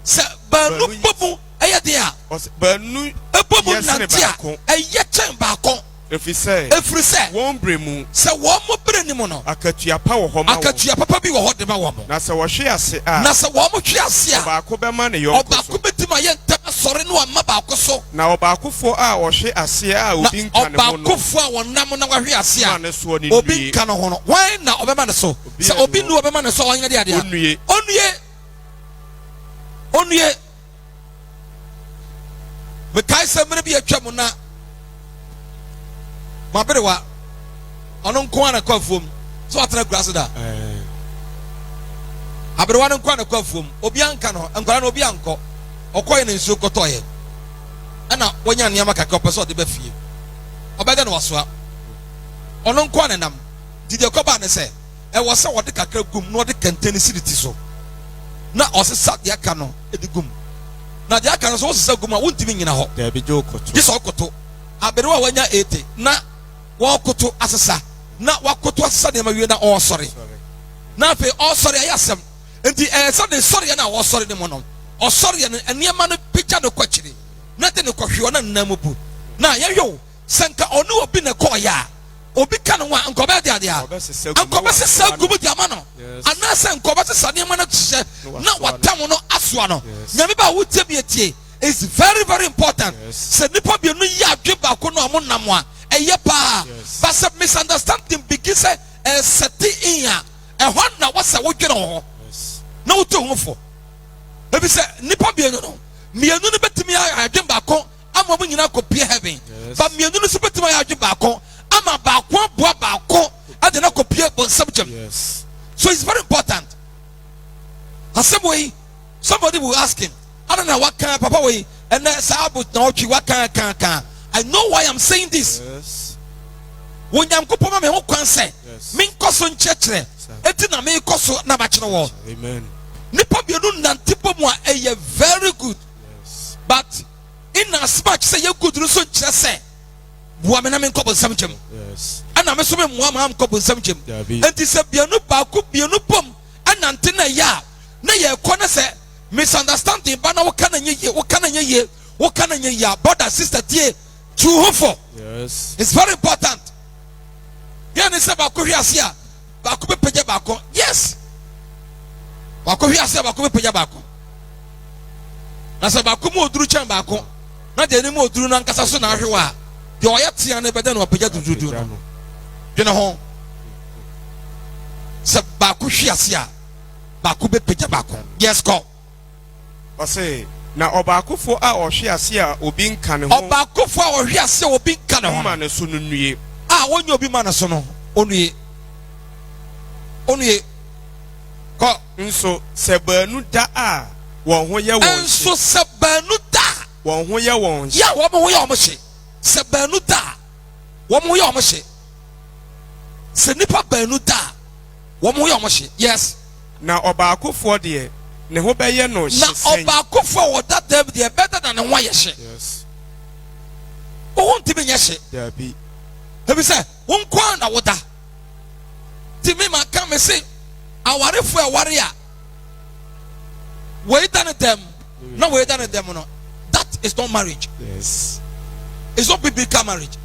sɛ baanu bɔ mu ɛyɛ deɛ a Ɔs baanu ɛbɔ mu yɛsene nante a baako. ɛyɛ kyɛn baako Efisɛ. ɛfiri sɛ Wɔn bere mu sɛ wɔn mo bere ne mu no akatua pa wɔ hɔ ma wɔn. akatua papa bi wɔ hɔ de ma wɔn mo Na sɛ wɔhwe ase a. na sɛ wɔn mo hwe ase a Ɔbaako bɛma ne yɔnko ɔbaako so. bɛtumi ayɛ ntɛm asɔre ne wama baako so Na ɔbaakofoɔ a ɔhwe ase a na obi nka ne ho no. ɔbaakofoɔ a wɔnam na wahwe ase Ma a ne soɔ ne obi nnue. nka no ho no wɔn na ɔbɛma ne so sɛ a obi ɛwɔ- nu ɔbɛma ne so ɔnyɛ de adeɛ Onnue. onue mekae sɛ mmerɛ bi atwa mu na maberewa ɔno nko a na kɔ afuom sɛ watena kura so da aberewa no nko a na kɔ afuom obi anka no nkwara no obi ankɔ ɔkɔɛ ne nsuo kɔtɔɔyɛ ɛna wɔnya nneɛma kakra ɔpɛ sɛ ɔde ba fie ɔbɛda no wasoa Ono nko anenam. Did you come and say, I was so what the kakra gum, no the contain city so. Na osesa de aka no edigum. Na de aka no so osesa gum a wontimi nyina ho. There be jokoto. This okoto. Abere wa wanya 80 na wa okoto asesa. Na wakoto asesa de ma wie na all sorry. Na fe all sorry ayasem. Enti Sunday sorry na all sorry de mo no. All sorry na eniema no picture no kwachiri. Na te no kwhwe na namubu. Na yeyo sanka onu obi na koya. Obi kan wa nkoba de ade a. Nkoba sesa gumu di amano. Anasa nkoba sesa ne ma na hye na watam no asoa no. Nyame ba wo tie bietie is very very important. Se nipa bi no ya adwe ba ko no amo nam a eye pa. But some misunderstanding begins seti in ya. E ho na wasa wo dwere ho. Na wo to ho fo. Ebi se nipa bi no no. Mienu no betimi adwe ba ko ama mo nyina ko pie heaven. But mienu no so betimi adwe ba ko ama ba ko boa ba ko ade na ko pie bon subject. So it's very important. Asem somebody will ask him, I don't know what kind papa way and what kind. I know why I'm saying this. When I'm kupoma me ho kwan say min koso nchechre eti na me koso na ba kire wo. Amen. Nipa bienu nantipo mu a very good. But in as much say you good so kire say bua me na me kobo samchem. Yes. Ana me so me mua ma am kobo samchem. Enti se bienu ba ku bienu pom anante na ya na ye kwana say misunderstanding ba na wo kana nye ye brother sister tie true hope. Yes. It's very important. Yani se ba ko hwiase a ba ko be pagya ba ko. Yes. Ba ko hwiase ba ko be pagya ba ko. Na se ba ko mo oduru chan ba ko. Na de ni mo oduru na nkasa so na ahwewa. De oyetia na be de no pagya dududu no. De no ho. Se ba ko hwiase a ba ko be pagya ba ko. Yes ko. Ose na obakofo a ohwe ase a obi nka ne ho. Obakofo a ohwe ase a obi nka ne ho. Ma ne so nunue. Ah, wonye obi ma na so no. Onue ko nso se baanu da a won ho ye won. Nso se baanu da won ho ye won. Ya wo mo ho ye o mo hye. Se baanu da wo mo ho ye o mo hye. Se nipa baanu da wo mo ho ye o mo hye. Yes. Na obakofo de ne ho be ye no hye. Na obakofo wo da dem de better than ne ho ye hye. Yes. O won ti be nye hye. There be. Ebi say won kwa na wo da. Ti me ma ka me say awarefo aware a we done them. No we done them no. That is not marriage. Yes. It's not biblical marriage.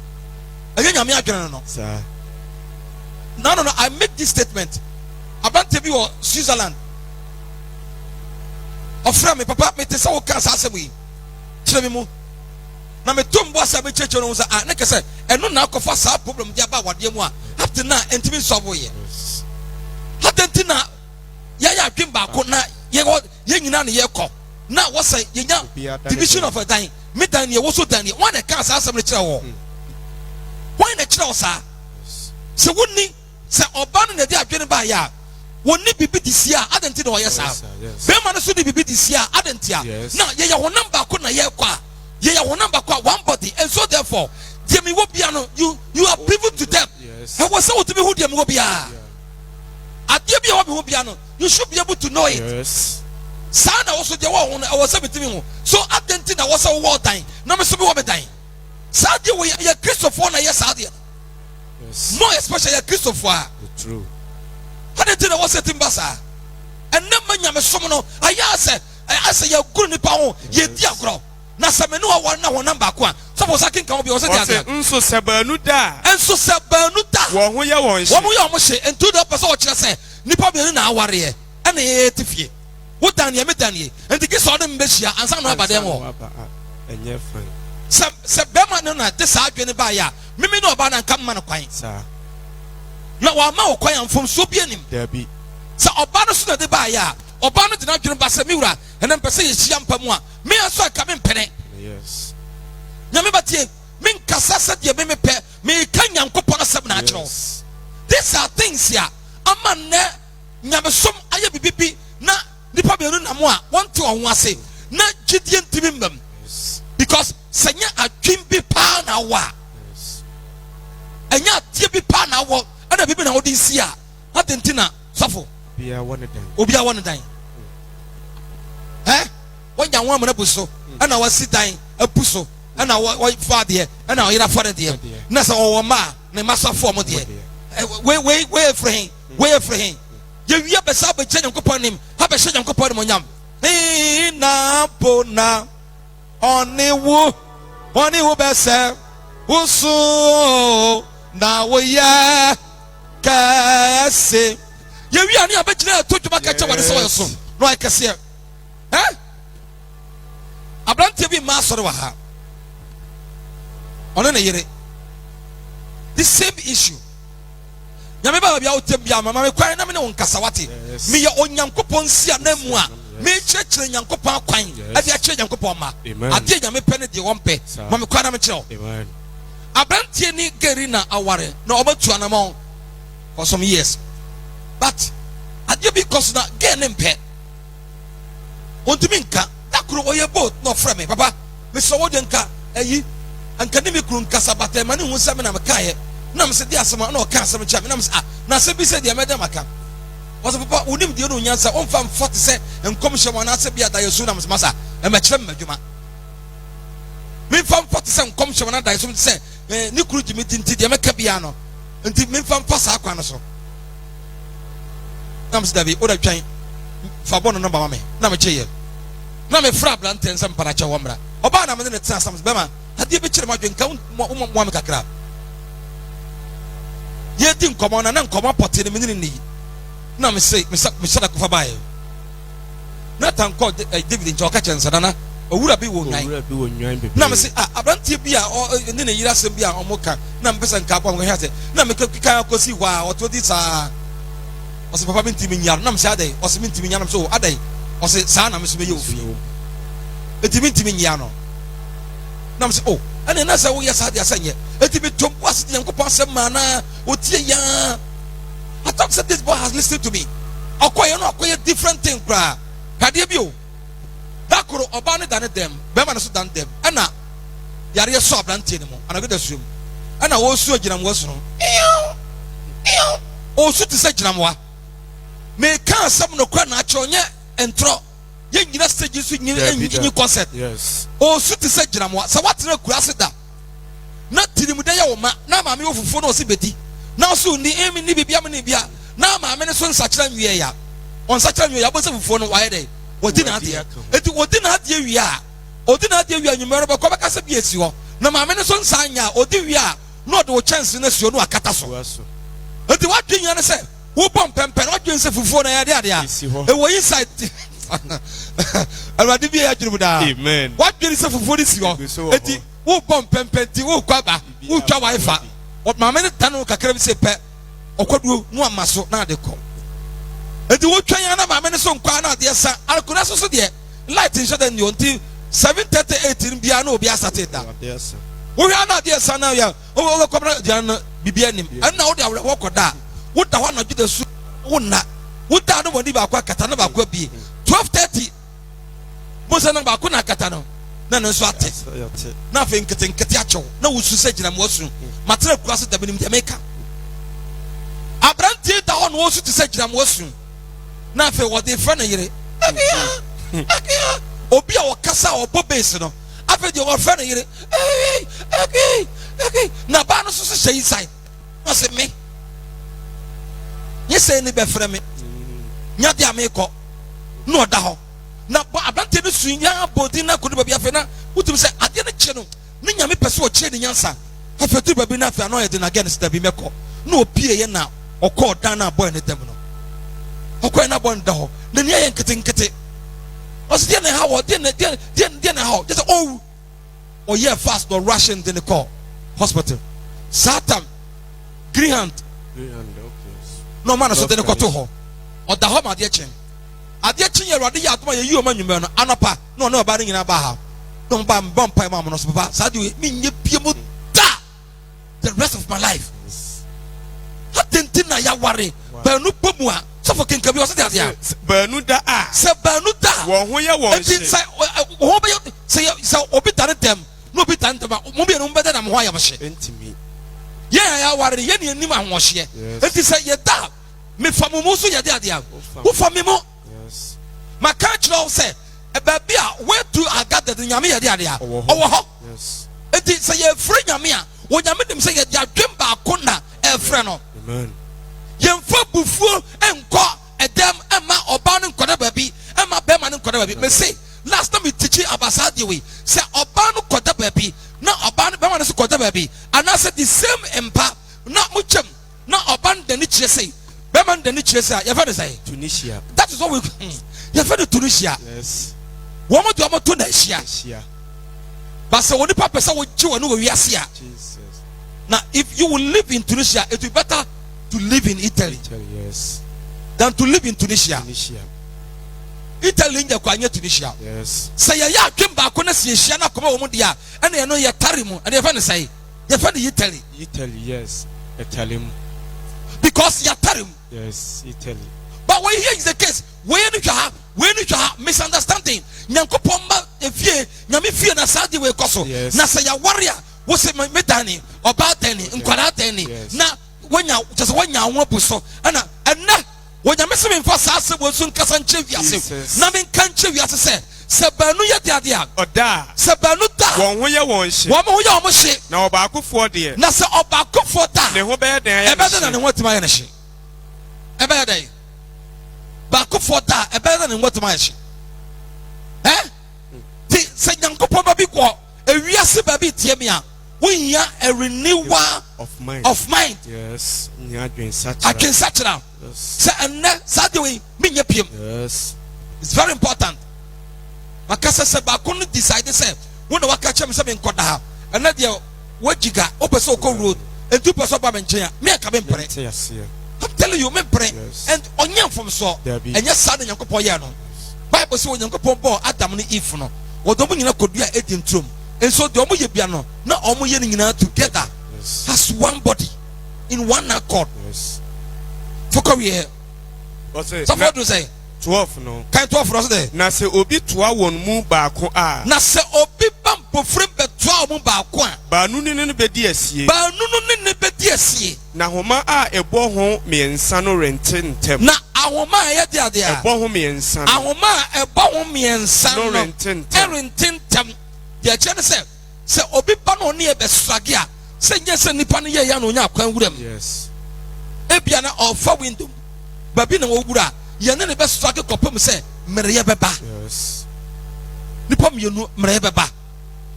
Again nyame adwene no. Sir. No, I make this statement. Abante bi wo Switzerland. Ofra me papa me te say wo ka sa asem yi. Kire me mu. Na me tombo asa me cheche no say ah na ke say eno na akofa sa problem dia ba wade mu a up to now entimi solve ye. Yes. Hatenti na ya adwem ba ko na ye nyina ne ye kɔ na wo say ye nya division of a dan me dan ye wo so dan ye one ka sa asem ne kire wo. Why na kire wo sa? Se wonni se oba no na di adwene ba ya wonni bibi disia adenti na wo ye sa. Be ma no so di bibi disia adentia na ye honam ba ko na ye kɔ a ye honam ba ko one body and so therefore Demi wo bia no you are privileged to them. And was so to be who Demi wo bia. Adia bia wo be who bia no you should be able to know it. Yes. Sana also de wo I was between ho. So adenti na was a war time. Na me so be wo be time. Sadia we ye Christopher na yes sadia. Yes. More especially Christopher. True. Adenti na was a timbasa. And na manya me som no aya say ye guru nipa ho ye di agro. Na samenu wa na won number ko a suppose akin kan obi o se dia nso se baanu da enso se baanu da wo ho ye won hye wo mo ye o mo hye entu do person o kire se nipa bi na aware e na ye tifie wo dan ye me dan ye enti ki so de mbe hia ansa no abade mo enye fan se be ma no na de sa adwene ba ya mimi no oba na nkam ma no kwan sa na wa ma wo kwan amfom so bi anim there be se oba no so na de ba ya oba no de na adwene ba se mi wura ena mpese ye hia mpa mu a me aso aka me mpene. Yes. Nyame batie min kasa se de me pe me ka nyankopon asem na akiro. These are things here amane nyame som aye bibibi na nipa be na mo a want to on ase na gidie ntimi mbam. Because senya adwin bi pa na wa. Enya tie bi pa obi a won dan wonya won amana buso ana wasi dan apuso ana wo faade ana yira faade de na se wo ma na masafo mo de we free ye wi abesa ba kyen nkopon nim ha be hye nkopon nim onyam na bona oni wo bese usu na wo ye kase ye wi ani abegyina to dwuma ka kye wode so so no ai kase abrante bi ma soro wa ha ono na yere the same issue nyame ba bia wotem bia mama me kwan na me ne wonkasa wate me ye onyankopon sia na mu a me kyekere nyankopon kwan ade a kyekere nyankopon ma ade nyame pɛ ne de wompe mama kwan na me kyerɛ amen abrante ni gerina aware na obatu anamon for some years but ade because na ge ne mpe ontimi nka dakuro oye boat no frɛ me papa me so wo de nka ayi anka ne me kru nkasa bata ma ne hu sɛ me na me kae na me se dia asema na o ka asema kya me na me se na se bi se dia me dem aka was papa unim die no nyansa on fam 40 se enkom hye na se bia da yesu na me se masa e ma kyerɛ me adwuma me fam 40 se enkom hye na da yesu se ni kru jimi tinti dia me ka bia no nti me fam fa sa akwa no so na me se dabi o da twan fa bono no ba me na me kyeye na me fra blanten se mpara kya wo mra oba na me ne tsa sam be ma ade be kyerɛ ma dwenka mo me kakra ye di nkomo na nkomo pote ne menini ni na me say me sada ko fa bae na tanko David njo ka chensa na owura bi wo nwan na me say abrantie bi a ne yira asem bi a omoka na me pesa nka kwa ngo hate na me kan ko si wa oto di sa o se papa binti mi nyar na me say adai o se binti mi nyar na me so adai o se sa na me so be ye ofi eti binti mi nyar no na me say oh ane na sa wo yesa dia sanye eti bi tombo ase dia nkopon asem mana otie ya I thought that this boy has listened to me okoye no okoye different thing kra kade bi o dakoro oba ne dane dem be ma no so dan dem ana yare so abrante ne mo ana go da suom ana wo su aginam wo so o su ti se ginam wa me kan asem no kra na ache onye entro ye nyina stage su nyi concept yes o su ti se ginam wa sa watena kura se da na tinimu da ya wo ma na ma me wo fufuo no se bedi na so ni emi ni bibia me ni bia na ma me ne so nsakira nwie ya on sakira nwie ya bo se fufuo no waye dey wodi na ade eti wodi na ade wi a odi na ade wi a nyumero ba ko ba kasa bi esi ho na ma me ne so nsanya odi wi a no de wo chance na sio no akata so eti wadwen ne se wo bom pempe no dwen se fufuo na ya de ade a e wo inside alwadi bi ya dwuru da amen wadwen se fufuo ni si ho eti wo bom pempe ti wo kwaba wo twa wifi o ma me ne tanu kakra bi se pe okoduo no amaso na ade ko edi wo twan na ma me ne so nkwa na ade sa alkuna so de light in shade nyo nti 7:38 bia na obi asate da wo hwa na ade sa na ya wo kobra jan bibia nim na wo de wo koda wo da ho na juda su wo na wo da no woni ba kwa kata na ba kwa bi 12:30 mo se na ba kwa na kata no na no so ate na fe nkete acho na wo su se gina mo su matra kura se da benim de meka abranti da ho no wo su ti se gina mo su na fe wo de fa na yire obi a wo kasa obo base no afa de wo fa na yire na ba no so se shey sai no se me yese ni be fra me nya de ameko no da ho na abante no sunya bodi na kodu ba bia fe na utum se ade ne kye no ne nyame pese o kye ne nyansa afetu ba bi na fe anoye de na again sta bi meko na opie ye na okọ dan na boy ne dem no okọ na boy nda ho na ne ye nkete o se de ne ha wo de ne ha just oh yeah fast or rushing de ne call hospital Satan Greenhand okay no man so de ne koto ho o da ho ma de kyen ade kyen Awurade ya atoma ye yi o ma nwume no anopa no na oba ne nyina ba ha no ba mbom pai ma mo no so papa sa de mi nye pie mu da the rest of my life hatentina ya ware ba nu pomu a so for kenka bi o se de ade ba nu da a se ba nu da wo ho ye wo nti ho be se obi tare dem no obi tare dem mo bi no be da na mo ho ya bo hye entimi ye ya ware ye ne anim ahohye nti se ye da me famumu so yede ade a wo famimo Yes. maka kyerɛ wo sɛ ɛbaabi a where to agada de nyame yede ade a ɔwɔ hɔ Yes. enti sɛ yɛfrɛ nyame a wo nyame nim sɛ yɛde adwem baako na ɛfrɛ no Amen. yɛmfa bufuo nkɔ ɛdɛm ɛma ɔbaa no nkɔda baabi ɛma bɛrima no nkɔda baabi me say last time we teach you about saa way sɛ ɔbaa no kɔda baabi na ɔbaa no bɛrima no so kɔda baabi anaasɛ the same mpa na mokyɛm na ɔbaa no dani kyerɛ sɛ bɛrima no dani kyerɛ sɛ a yɛfɛ no sɛ Tunisia. that is what we yɛfɛ no Tunisia Yes. wɔn de wɔn to na ahyia Tunisia. but sɛ wɔn nipa pɛ sɛ wɔgye wɔn no wɔ wiase a Jesus. na if you will live in Tunisia it will be better to live in Italy Yes. than to live in Tunisia. Tunisia. Italy nyɛ kwa nyɛ Tunisia. Yes. Sɛ yɛyɛ adwem baako na si ehyia na kɔma wɔn deɛ a ɛna yɛn no yɛtare mu ɛna yɛfɛ no sɛ yɛfɛ no Italy Italy. Yes. Italy. because yɛtare mu. Yes. Italy. But when here is the case wɔyɛ no hwɛ ha misunderstanding nyankopɔn ma efie nyame fie na saa de wɔ ekɔ so Yes. na sɛ yɛware a wɔsɛ me dani ɔbaa dani nkwadaa dani Yes. na wɔnya kyɛ sɛ wɔnya ahoɔ bu so ɛna ɛnɛ wɔnyame sɛ memfa saa asɛm wɔ so nkasa nkyɛ wiase Jesus. na menka nkyɛ wiase sɛ baanu yɛ de adeɛ a Oda. sɛ baanu da Wɔn ho yɛ wɔn hye. wɔn ho yɛ wɔn hye Na ɔbaakofoɔ deɛ. na sɛ ɔbaakofoɔ da Ne ho bɛyɛ dɛn ayɛ ɛbɛyɛ dɛ na ne ho atuma ayɛ ne hye ɛbɛyɛ dɛ baakofoɔ da ɛbɛyɛ dɛ na ne ho atuma ayɛ hye ti sɛ nyankopɔn ba bi kɔ ewiase baabi tie mi a wonya a renewal of mind. of mind Yes. Nya adwensakyera. adwensakyera Yes. sɛ ɛnnɛ saa de wei menyɛ piem Yes. it's very important maka sɛ baako no decide sɛ wo na waka kyerɛ me sɛ menkɔda ha ɛnɛ deɛ woagyiga wopɛ sɛ wokɔ road ɛnti wopɛ sɛ woba me nkyɛn a meɛka mempere Te aseɛ. I'm telling you mempere Yes. and ɔnyɛ mfomsoɔ Dabi. ɛnyɛ saa na nyankopɔn yɛɛ no bible sɛ onyankopɔn bɔɔ adam ne eve no wɔde ɔmo nyinaa kɔdua ɛdi nturom nso deɛ ɔmo yɛ bia no na ɔmo yɛ no nyinaa together Yes. as one body in one accord Yes. fokɔ wiɛ Ɔsɛ sɔfo na do sɛ 12 no. kan to aforo so dɛ Na sɛ obi toa wɔn mu baako a. na sɛ obi ba mpofrim bɛtoa ɔmo baako a Baanu ne no bɛdi asie. baanu no ne ne bɛdi asie Na ahoma a ɛbɔ ho mmiɛnsa no rente ntɛm. na ahoma a ɛyɛ de adeɛ a Ɛbɔ ho mmiɛnsa no. ahoma a ɛbɔ ho mmiɛnsa No no rente ntɛm. ɛrente ntɛm deɛ kyerɛ ne sɛ obi ba na ɔne yɛ bɛsrage a sɛ nyɛ sɛ nipa no yɛ yɛ na ɔnya akwan wura mu Yes. ebia na ɔfa window baabi na wɔwura yɛne ne bɛsrage kɔpem sɛ mmereyɛ bɛba Yes. nipa mmienu mmereyɛ bɛba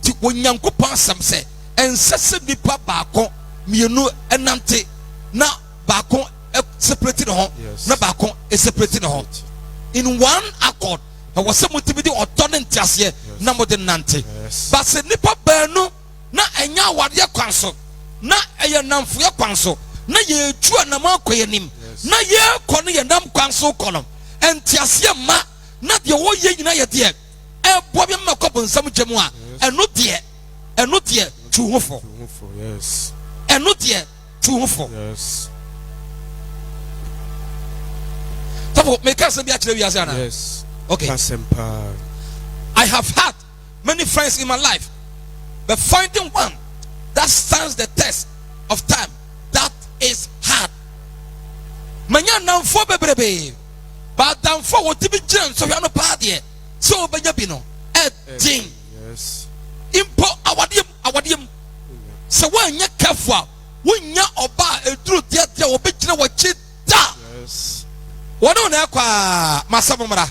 ti onyankopɔn asɛm sɛ ɛnsɛ sɛ nipa baako mmienu ɛnante na baako separate ne ho Yes. na baako separate ne ho in one accord ɛwɔ sɛ motumi de ɔdɔ ne nteaseɛ na mode nante Yes. ba sɛ nipa baanu na ɛnyɛ awadeɛ kwan so na ɛyɛ namfoyɛ kwan so na yɛtu anam akɔ yɛ nim na yɛkɔ no yɛ nam kwan so kɔ no nteaseɛ ma na deɛ wɔyɛ nyina yɛ deɛ ɛboa bi ma kɔ bonsam gya mu a ɛno deɛ tu ho fɔ Yes. ɛno deɛ tu ho fɔ Yes. tɔfo meka sɛ bi akyerɛ wiase ana Yes. okay Kasempa. I have had many friends in my life, but finding one that stands the test of time, that is hard. Manya namfo bebrebe, but damfo wotibi gyina nsɔhwɛ no paa deɛ sɛ wobɛnya bi no ɛden Yes. mpo awadeɛm sɛ woanyɛ careful a wonya ɔba a ɛduru deadeɛ wɔbɛgyina wɔkyi da Yes. wɔne wo na ɛkɔ a masɛm mmara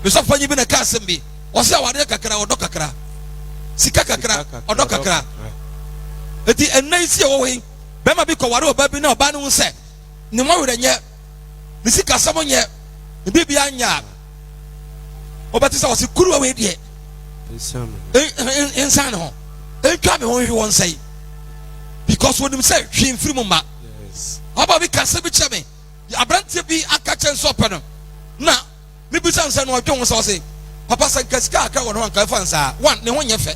mesɔfoɔ nyi bi na ka asɛm bi ɔsɛ awadeɛ kakra ɔdɔ kakra sika kakra ɔdɔ kakra enti ɛnna yi si ɛwɔ hɔ yi bɛrima bi kɔware ɔbaa bi na ɔbaa no ho sɛ ne mmɔwerɛ nyɛ ne sika sɛm nyɛ ne biribia nyɛ a ɔbɛte sɛ ɔse kuruwa wei deɛ ɛnsan ne ho ɛntwa me ho nhwe wɔ nsɛe because wɔnim sɛ hwee mfiri mu ma Yes. ɔbaa bi ka sɛ bi kyerɛ me aberanteɛ bi aka kyɛ nsɛ ɔpɛ no na mebisa nsɛ no ɔdwe ho sɛ ɔse papa sɛ nka sika akra wɔ ne ho anka ɛfa nsaa one ne ho nyɛ fɛ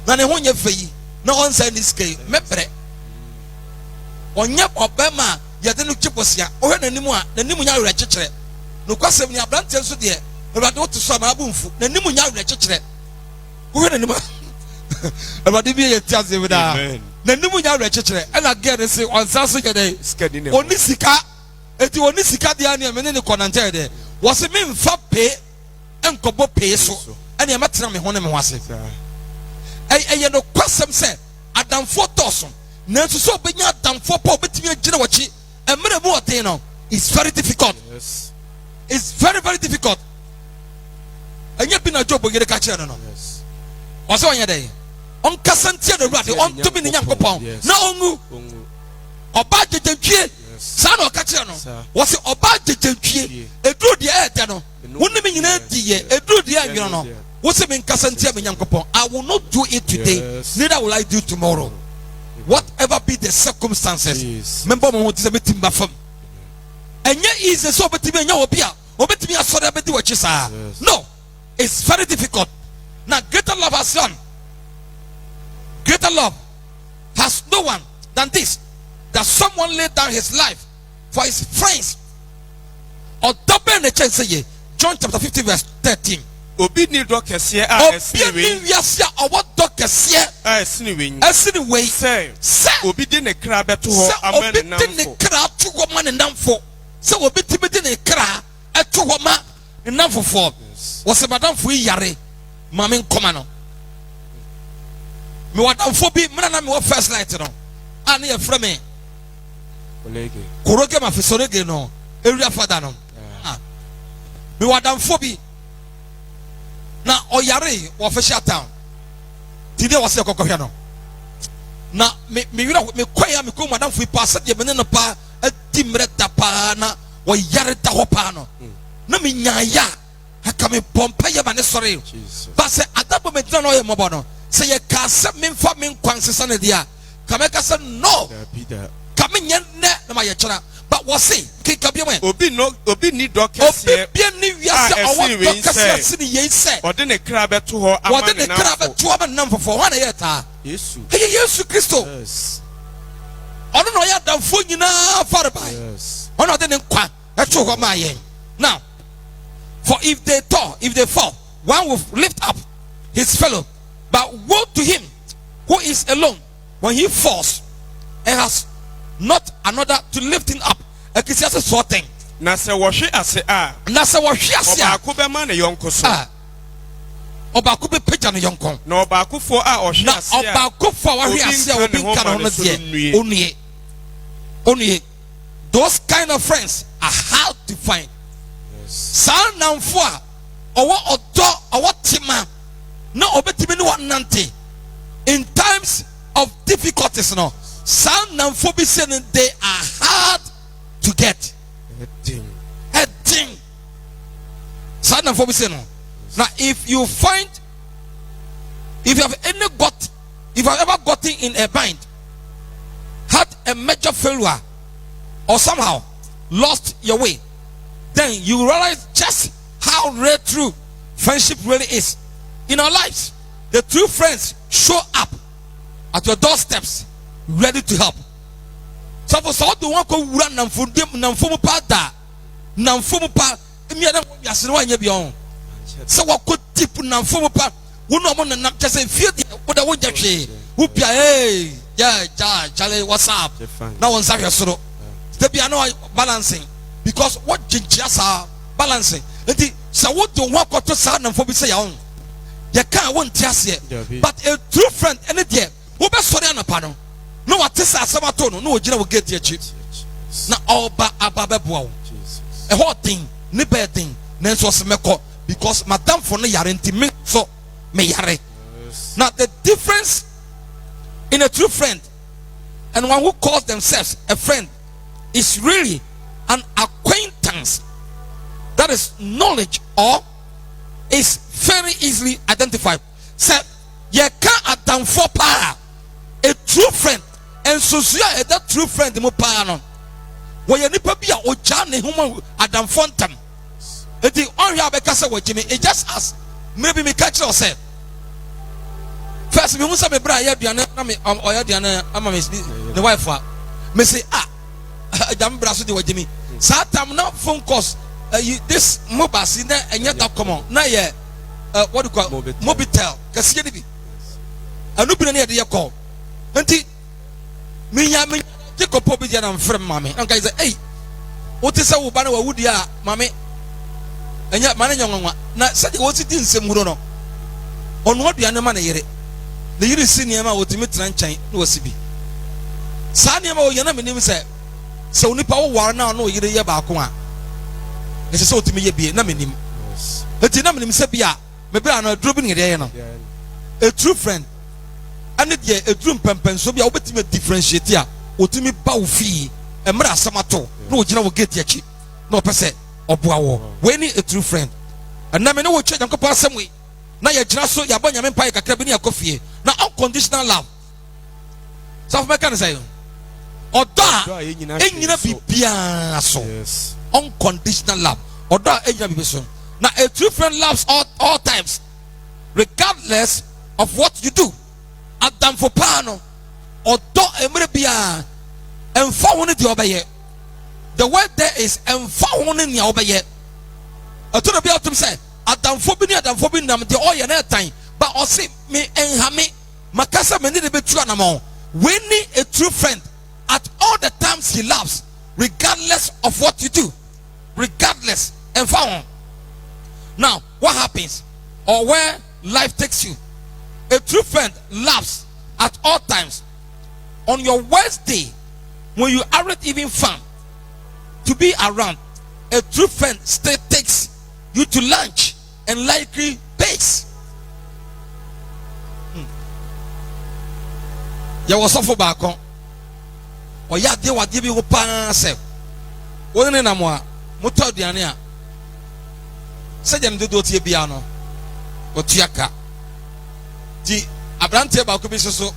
na ne ho nyɛ fɛ yi na ɔnsa ne sika yi mɛbrɛ ɔnyɛ ɔbɛma a yɛde no kye bɔsia ɔhwɛ n'anim a n'anim nya awerɛ kyekyerɛ nokwasɛm ne aberanteɛ nso deɛ awurade wote so a ma abo mfu n'anim nya awerɛ kyekyerɛ wohwɛ n'anim a awurade bi yɛ ti ase bi daa Amen. na nimu nya rechechere ena girl say on sanso gede skadi ne oni sika eti oni sika dia ne me ne konante de wo se me mfa pe enkobo pe so ena me tena me ho ne me wase eye no kwasem se adamfo toso nanso so obenya adamfo pa obetimi agina wachi emre mu oten no it's very difficult. Yes. It's very, very difficult. And you been a job with the catcher. No, Yes. also on your day. On Cassantia the Radi, on to be the young compound. No, about the Gentry, son or catcher. Was it about the Gentry? A good year, no. Wouldn't mean a good year, you know. What's it mean, Cassantia, young compound? I will not do it today, neither will I do tomorrow. Whatever be the circumstances, remember what is a bit in Buffum. And yet is a so between your obia, or between a soda between what you say. No, it's very difficult. Now, greater love has done. Greater love has no one than this, that someone laid down his life for his friends. Or double the chance say John chapter 15 verse 13. Obi ni do kese a esini wiase a what do kese a esini we say obi di ne kra beto ho amane namfo obi di ne kra to ho ma ne namfo say obi ti di ne kra eto ho ma ne namfo fo wo se madam fo yare ma me nkoma no me wadam fo bi me na me wo first light no ani e fra me koroge ma fisorege no area father no me wadam fo bi na oyare wo official town tide wo se kokofia no na me wira me kwaya me ko madam fu pass de me no pa adi mreta pa na wo yare ta ho pa no na me nyaaya aka me pompa ye ba ne sore ba se adabo me dina no ye mobo no se ye ka se me mfa me nkwansesa ne dia ka me ka se no ka me nye ne na ma ye chira but what say obi ni do kese obi ni wiase owo do kese sini ye se ode ne kra beto ho amane ne kra beto amane fofo wana ye ta Yesu Yesu Kristo ono no ya damfo nyina fare bai ono de ne kwa eto ho ma ye now for if they fall one will lift up his fellow but woe to him who is alone when he falls and has not another to lift him up. Ekisiase sorting. Na se wohwe ase a. Na se wohwe ase a. Obaako be ma ne yonko so. Obaako be peja ne yonko. Na obaakofo a ohwe ase a. Na obaakofo a wohwe ase a obi nka no de. Onye. Those kind of friends are hard to find. Sa namfo a owo odo owo tima na obetimi ne wonante in times of difficulties no. Some non-phobia they are hard to get. Heading. Some non-phobia no. Now, if you have ever gotten in a bind, had a major failure, or somehow lost your way, then you realize just how rare true friendship really is in our lives. The true friends show up at your doorsteps, ready to help. So for so do one ko wura namfo pa da namfo pa emi na wiase no anya bion so wa ko tip namfo pa wo no mo na kese fie de wo da wo jahwe wo bia hey ja chale what's up na won sa hwesoro the bia no balancing because what jinjia sa balancing enti so wo do one ko to sa namfo bi say ya on ye kan won ti ase but a true friend any there wo be sori anapa no no what is asabato no no ogina wo gate echi na oba ababeboa wo a whole thing ni bad thing na so se meko because madam for no yare nti me so me yare. Now the difference in a true friend and one who calls themselves a friend is really an acquaintance that is knowledge or is very easily identified. Say ye can adam for power a true friend. And so that true friend mo pa no wo ye nipa bia o ja ne homo adam fontam enti on ya be kasa wo jimi it just as maybe me catch yourself first me musa me bra ya duane na me o ya duane ama me the wife me say jam bra so de wo jimi satam na phone calls this mobile see na enya da common na ye what do you call mobitel kasi ye bi anu bi na ye de call enti me Jacob Pobian and friend mammy. And guys, hey, what is our banner? Would ya, mammy? And yet, man, young one. Now, said what's it in Semurono? On what the animal here? The year senior would meet Ranchain, no CB. Sanyama, your name said, so Nipa war now, no, you're a bakuma. It's so to me, be a name. The Tinam Sepia, maybe I'm not dropping it. A true friend. And it a true pempen, so be a ultimate differentiator. Ultimate bow fee, a mara samato, no general get your cheap, no per se, or bow. We need a true friend. And now I know what you can pass some way. Now you're just so you're born your empire, a cabinet coffee. Now unconditional love. South American say, or da, ain't you be so unconditional love, or da, ain't you be so. Now a true friend loves all times, regardless of what you do. Adam for pano, or do emrebia, and found it obey. The word there is and found in your obey. I told about to say, Adam for being the oil and time, but I say me and Hami, Macassa many the betrayal. We need a true friend at all the times he loves, regardless of what you do, regardless and found. Now, what happens, or where life takes you? A true friend loves at all times. On your worst day, when you aren't even found to be around, a true friend still takes you to lunch and likely pays. Ya was off back on. Or ya dear what give you pan self. One in a more motor diania. Say them do piano or tiaka. Di Abrante about so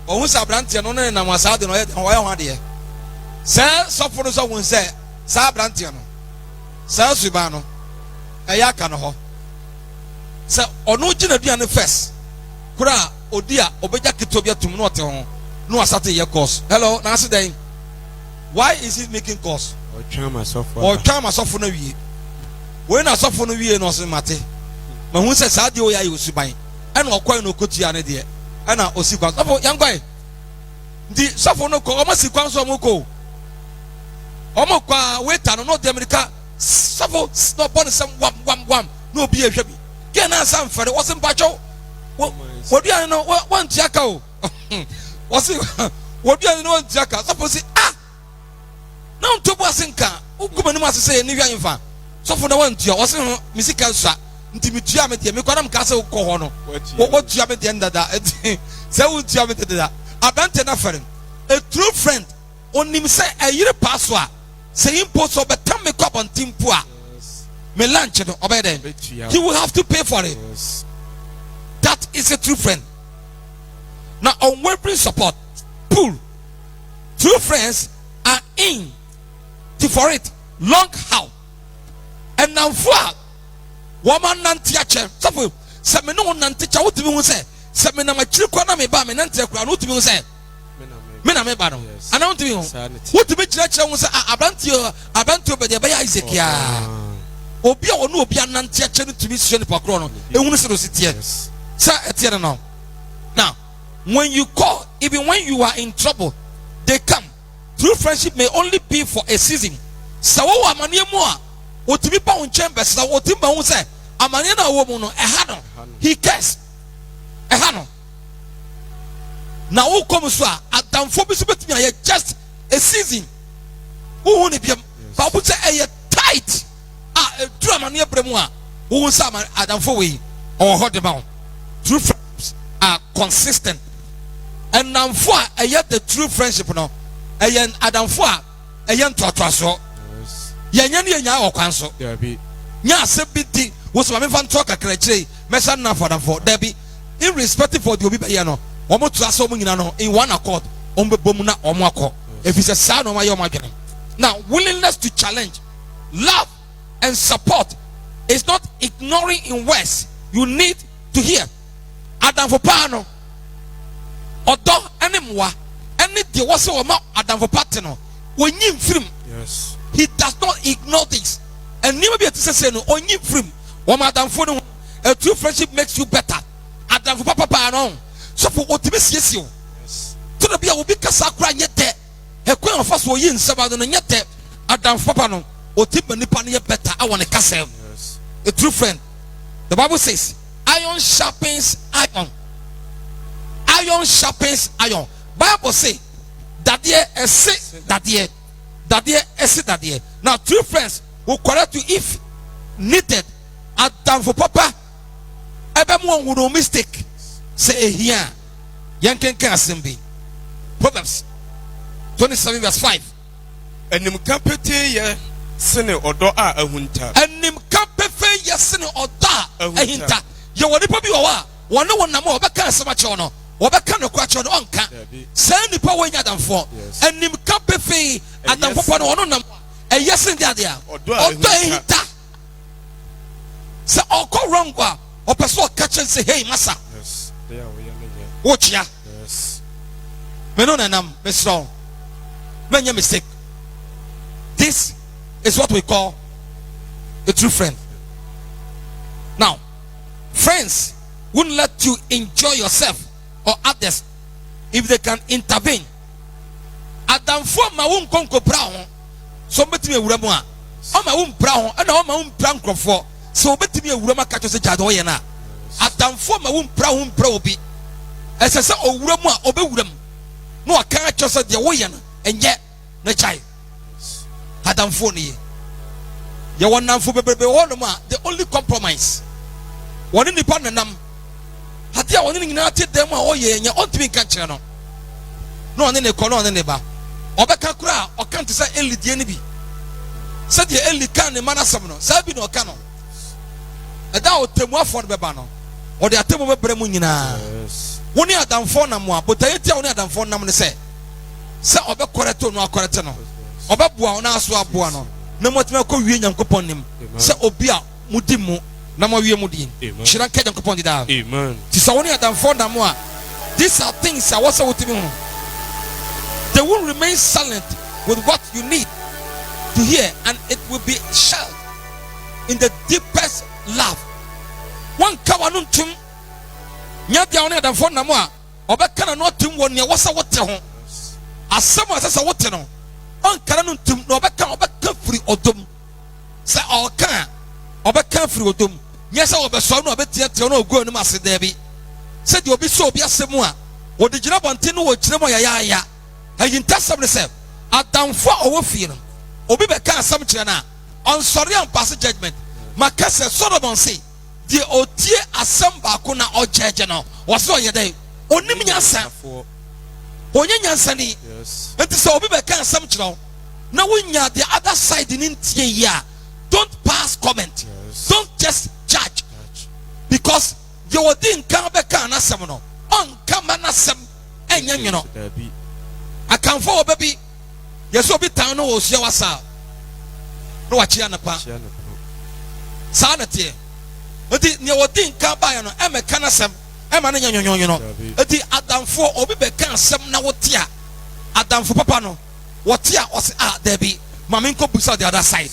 or who's Abrante no na was out in why dear. Sir, suffer so one say, Sabrantiano, Sir Subano, Ayakano. Sir, or no Gina Diana first. Kura, oh dear, Obeja Kitobia to not no Saturday your course. Hello, Nancy Day. Why is he making course? Or charm myself for no year. When I suffer no year, no mate. But who says, I do ya you subai? And no quite no cotiana dear. And I also got young guy. The suffer no call, almost sequence of Moko. Omokwa wait and not the America. Suffer, stop on some one. No be a shabby. Get us some for it wasn't Pacho. What do you know? One jackal. Was it? What do you know? Jackal. Suppose no to Basinka. Who come and say, Nivia infant. So for the one to your wasn't musical shot. Intimitia me Mikram Castle Cohono. What you have at the end of that? So would you have it that? Abandon offering. A true friend only say a year password. Say impose of a tummy cup on Team Poor. Me lunch obey them. He will have to pay for it. That is a true friend. Now, unwavering support, pull. True friends are in to for it. Long how. And now for woman nantiache. So, Semino nanticha, what do you say? Semina my children, me ba me nantia, what do you say? Mena me bano. I don't know. What to be church was Abantio, but the Bay Izakia. Obia or no Bian nantiache to be sent for chrono. A woman's city. Sir, at now. Now, when you call, even when you are in trouble, they come. True friendship may only be for a season. So, Amania Moa, what to be bound chambers, what Timba will say, Amaniana woman, a hano. He cares. A hano. Now, who comes to Adam for just a season? Who won't be a tight? A drama near Bremois. Who will summon Adam for we or hot about? True friends are consistent. And now for a yet the true friendship no. A yan Adam for a yan Tratraso. Yan or council. There be. Yes, a bit was my fan talk a crate, Messan for them for Debbie, irrespective of the Obiano. Omo traso in one accord, Ombebomuna Omako. If it's a son of my own. Now, willingness to challenge, love, and support is not ignoring in words. You need to hear. Adam for Pano. Odo anymore. Any day was so about Adam for Patino. When you film, yes, he does not ignore this. And never be able to say no on you film. Adam for a true friendship makes you better. Adam for Papa Pano. So for what yes, to the be will be Casacra yet there. A queen of us will yin Sabado and yet Adam Fapano or Tip and Nipania better. I want a castle. A true friend. The Bible says, iron sharpens iron. Iron sharpens iron. Bible say that year a say that year a say that year. Now, true friends will correct you if needed. Adam for Papa. Everyone would no mistake. Say here. Yanken Kasimbi. Proverbs 27 verse 5. And him campete ye sene odo a ahunta. And him campefe ye sene oda ahinta. You want to be wa. One na mo obeka asemacho no. Obeka no kwacho no onka. Say nipa we nyadam for. And him campefe adam papa no ono nam. E yes in there. Odo ahinta. Say oko wrong wa. Opeso catch and say hey massa. Yes. They are we watch ya. Yes. Menonanam Mr. Many mistake. This is what we call a true friend. Now, friends wouldn't let you enjoy yourself or others if they can intervene. Adam for my own conco brown, so bet me a Rama. On my own brown, and on my own brown crop for so bet me a Rama catches a Jadoyana. Adam for my own brown proby. As I said, oh, Rama obey them. No, I can't just say the way and yet, no child. Adam Phony. You want now for the only compromise. One in the Panam. Had you only united them or ye and your own to be catcher. No, and then a colon and neighbor. Or back a crowd or can't say Ellie the enemy. Said the Ellie can the Manasamno, Sabino Cano. A doubt them more for the Babano or the Atemo Bremunina. One year than for Namwa, but I tell you than for Nam say. Sa obe correcto no correcto no. Obe bua na aso aboa no. Na motema ko wie nyankopon nim. Sa obi a mudimu na ma wie mudi. Shira ka nyankopon dida. Amen. Ti sa woni adam for na mo a. These are things I was with me. They will remain silent with what you need to hear, and it will be shared in the deepest love. One kawanuntum nya dia woni adam for na mo a. Obe kana no tum woni e wasa wote ho. Asem asesa wote no on kana no tum no obeka free odom se obeka free odom nyesa obeso no obetia tie no ogu anum ase da bi se de obi so obi asem a odi gina bonte no wo kire mo ya ayinta sam ne se adamfo owo fie no obi beka asem kire na on sorry and pass judgment makase Solomon say de otie asem ba ko na ojeje no wo so ye dai onim nyasa onye nyansani enti so obi be kan asem kiro na wonya the other side in tie ya. Don't pass comment. Don't just judge because you didn't kan be kan asem no on kama na asem enya nwino akanfo obabi yeso obi tan no osia wasa no wachia na pa sa na tie enti ne wodin kan ba ya no e me kan asem ema na nyonyonyo no eti adamfo obi be kan asem na wotia adamfo papa no wotia ose there be mama nko busa the other side.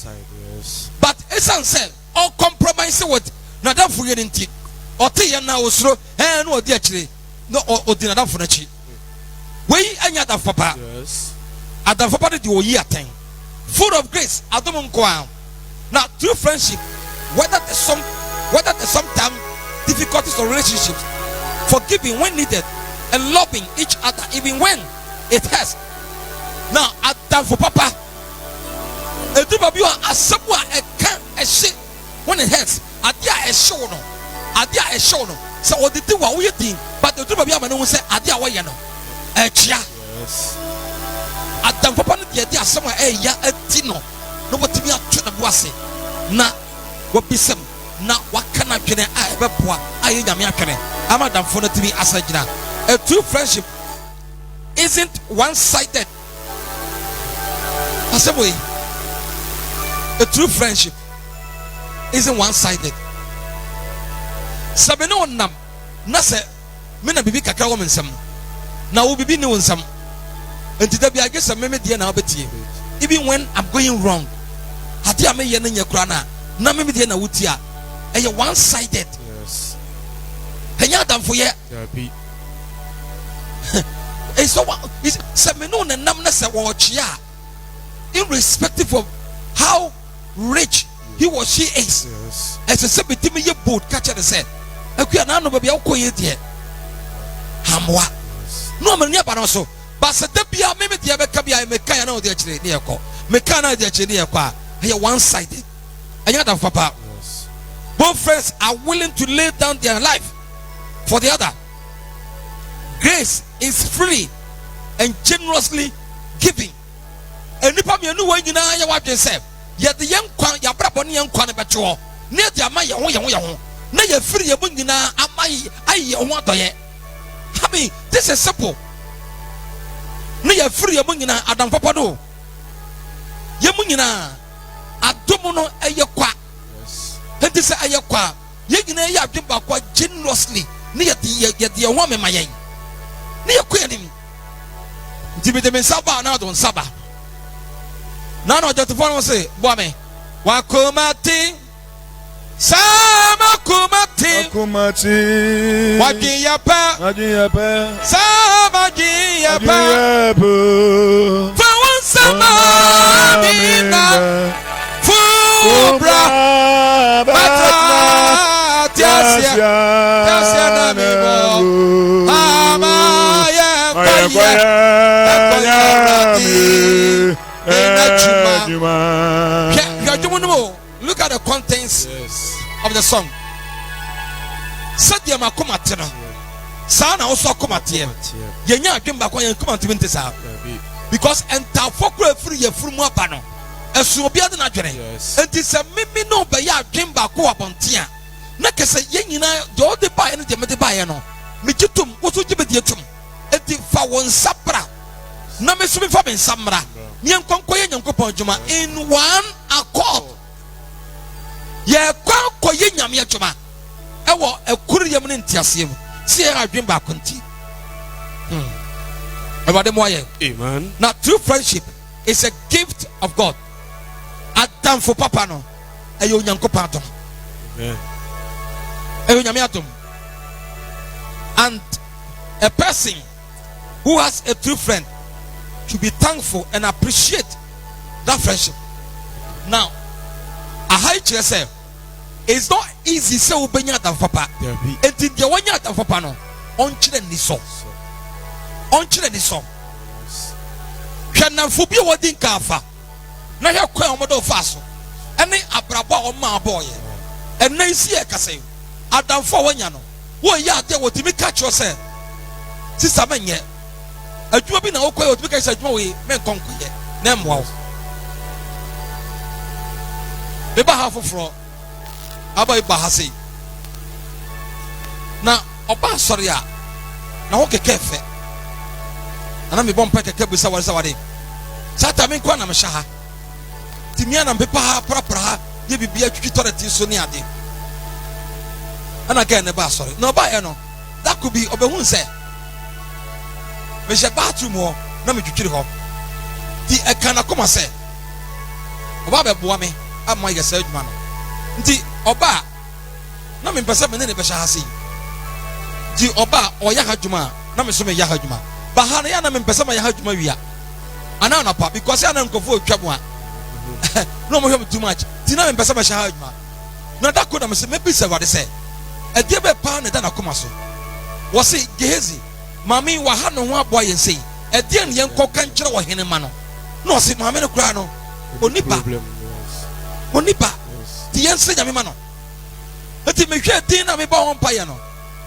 But esan say all compromise with na adamfo ye nti ote ye na osuro no odi akire no odi na adamfo na chi we anya adamfo papa adamfo papa de oyi aten full of grace adom nko a na true friendship whether there's sometimes difficulties or relationships, forgiving when needed and loving each other even when it hurts. Now Adam for papa edu babi o asabua e kan e hye when it hurts ade a e hye no so odidi wa wo yedin but edu babi amane hu say ade a wo ye no e chia Adam papa no de asam a e ya ati no no botimi atwe na boase na wo bisem na wakana twene a ebeboa aye nyame atwene amadam for no timi asagina. A true friendship isn't one-sided. A true friendship isn't one-sided. Sabeno nam na se me na bibi kakra wo mensam na wo bibi ne wo nsam enti da bi I guess me de na obetie even when I'm going wrong hati ame ye na nyakura na me de na wutia eye one-sided. Yes. Hanya damfo ye It's so it's seminole and numbness and watchia, irrespective of how rich he or she is. Yes. As a sebitimi ye boat catcher said, okay, now no baby, I'll call it yet. Hamwa. No man, but also, but Satapia, maybe the other cabia, Mecano, the actually near call, Mecana, the actually near qua, here one sided. And yet, Papa, Yes. both friends are willing to lay down their life for the other. Grace is free and generously giving. And if I'm your new way, you know, you watch yourself. Yet the young quan, your brabon young quan, but you near the Amaya, now you're free, you're winning. I want to yet. I mean, this is simple. Now you're free, you're winning. Adam Papado. You're winning. Adomono ayakwa. Yes. And this ayakwa. You're going to have generously. Near the woman, my young. Near Queen. Dimidem Saba now don't Saba. None of the phone say, Boame, Wakumati Sama Kumati Akumati. Wagiapa Ajiapa. Sama Giapa Ajiapa. Fawan Sama Nina Fubra Bata Tiasia Namibo Amaya Look at the contents of the song. Sadia Makumatino. Sana also Kumatia. Yenya Gimba Kumatimintisa. Because enta fokro free ye from Wapano. And so be other natural. And it's a mimi no by ya Gimba Kuapontia. Nakasa Yenina, the old buy and the Medibayano. Mijitum, what would you be diatum? And the Fawon Sapra. Namesumi Fabin Samra. Nian Konkoyan Kopojuma in one accord. Ye Konkoyan Yamachuma. Ewa a Kuriam in Tiasim. See I dream back on tea. About the Moye. Amen. Now, true friendship is a gift of God. Adam for Papano. Ayo Yanko Patum. Amen. Ayo Yamiatum. And a person who has a true friend should be thankful and appreciate that friendship. Now, a high yourself. It's not easy so benya than papa. And did the one yard of papa no on children this song. On children this song. Can now for be what in Kafa. Now you quite model fast. And they abraba on my boy. And they see a cassette. Adam for one yano. What yard there what to me catch yourself? Sister Menya. A job in a okay because I know men conquer. Name wow. Maybe half of floor. Aba Bahasi. Na oba sorry a na wo keke fe ana me bom peke ke bisa warisa wade sata me kwa na me shaha timia na mpepa ha prapra ha ye bibia twitwi toreti so ni ade ana ka ne ba sorry no ba ye no that could be obehun say me she bathroom ho na me twitwiri ho di e kana koma say oba be boa me amma ye say adwuma no nti oba na me pesa me ne be shaha sei di oba oya hadwuma na me so me ya hadwuma ba ha na ya na me pesa me ya hadwuma wia ana na pa because ya na nkofo otwam a no mo hwem too much ti na me pesa me shaha hadwuma na da ko na me se me bisa wade se e die be pa na da na koma so wo se Gehezi mami wa ha no ho aboa yen sei e die ne yen koka nkire wo hene ma no no se mami no kura no onipa ti yen se nyame ma no eti me hwe din na me ba ho mpa ye no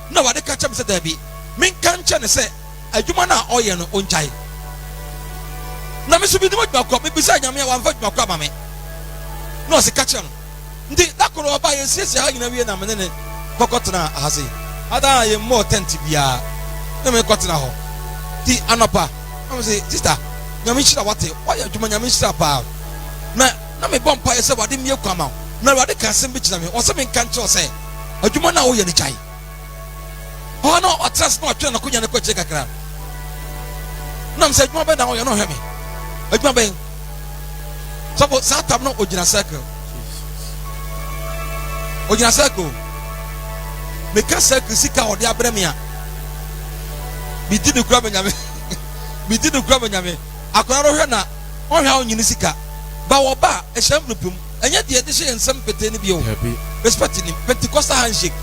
na wade ka kyem se da bi men kan kye ne se adwuma na oye no onchai na me so bi di adwuma kwa me bisa nyame wa mfa adwuma kwa ma me no se ka kye no ndi da ko oba ye siesie ha nyina wie na me ne kokotena ahase ada ye mo tent bia na me kokotena ho ti anopa na me say sister nyame shira wate oye adwuma nyame shira pa na me bompa ye se wade me kwa ma na wade ka sem bi kyina me o se me kan kye o se adwuma na oye ne chai. Oh no, a trust no try na kunya na kwache kakra. Na mse adwuma be na oye no hwe me. Adwuma be. So satam no ogina circle. Ogina circle. Me ka circle sika ode abremia. Bi di de kura me nyame. me did the grab nyame akora hwe na ohwa onyini sika ba wo ba e hyam rupum enye de de hye nsem pete ne bio respect ni Pentecostal handshake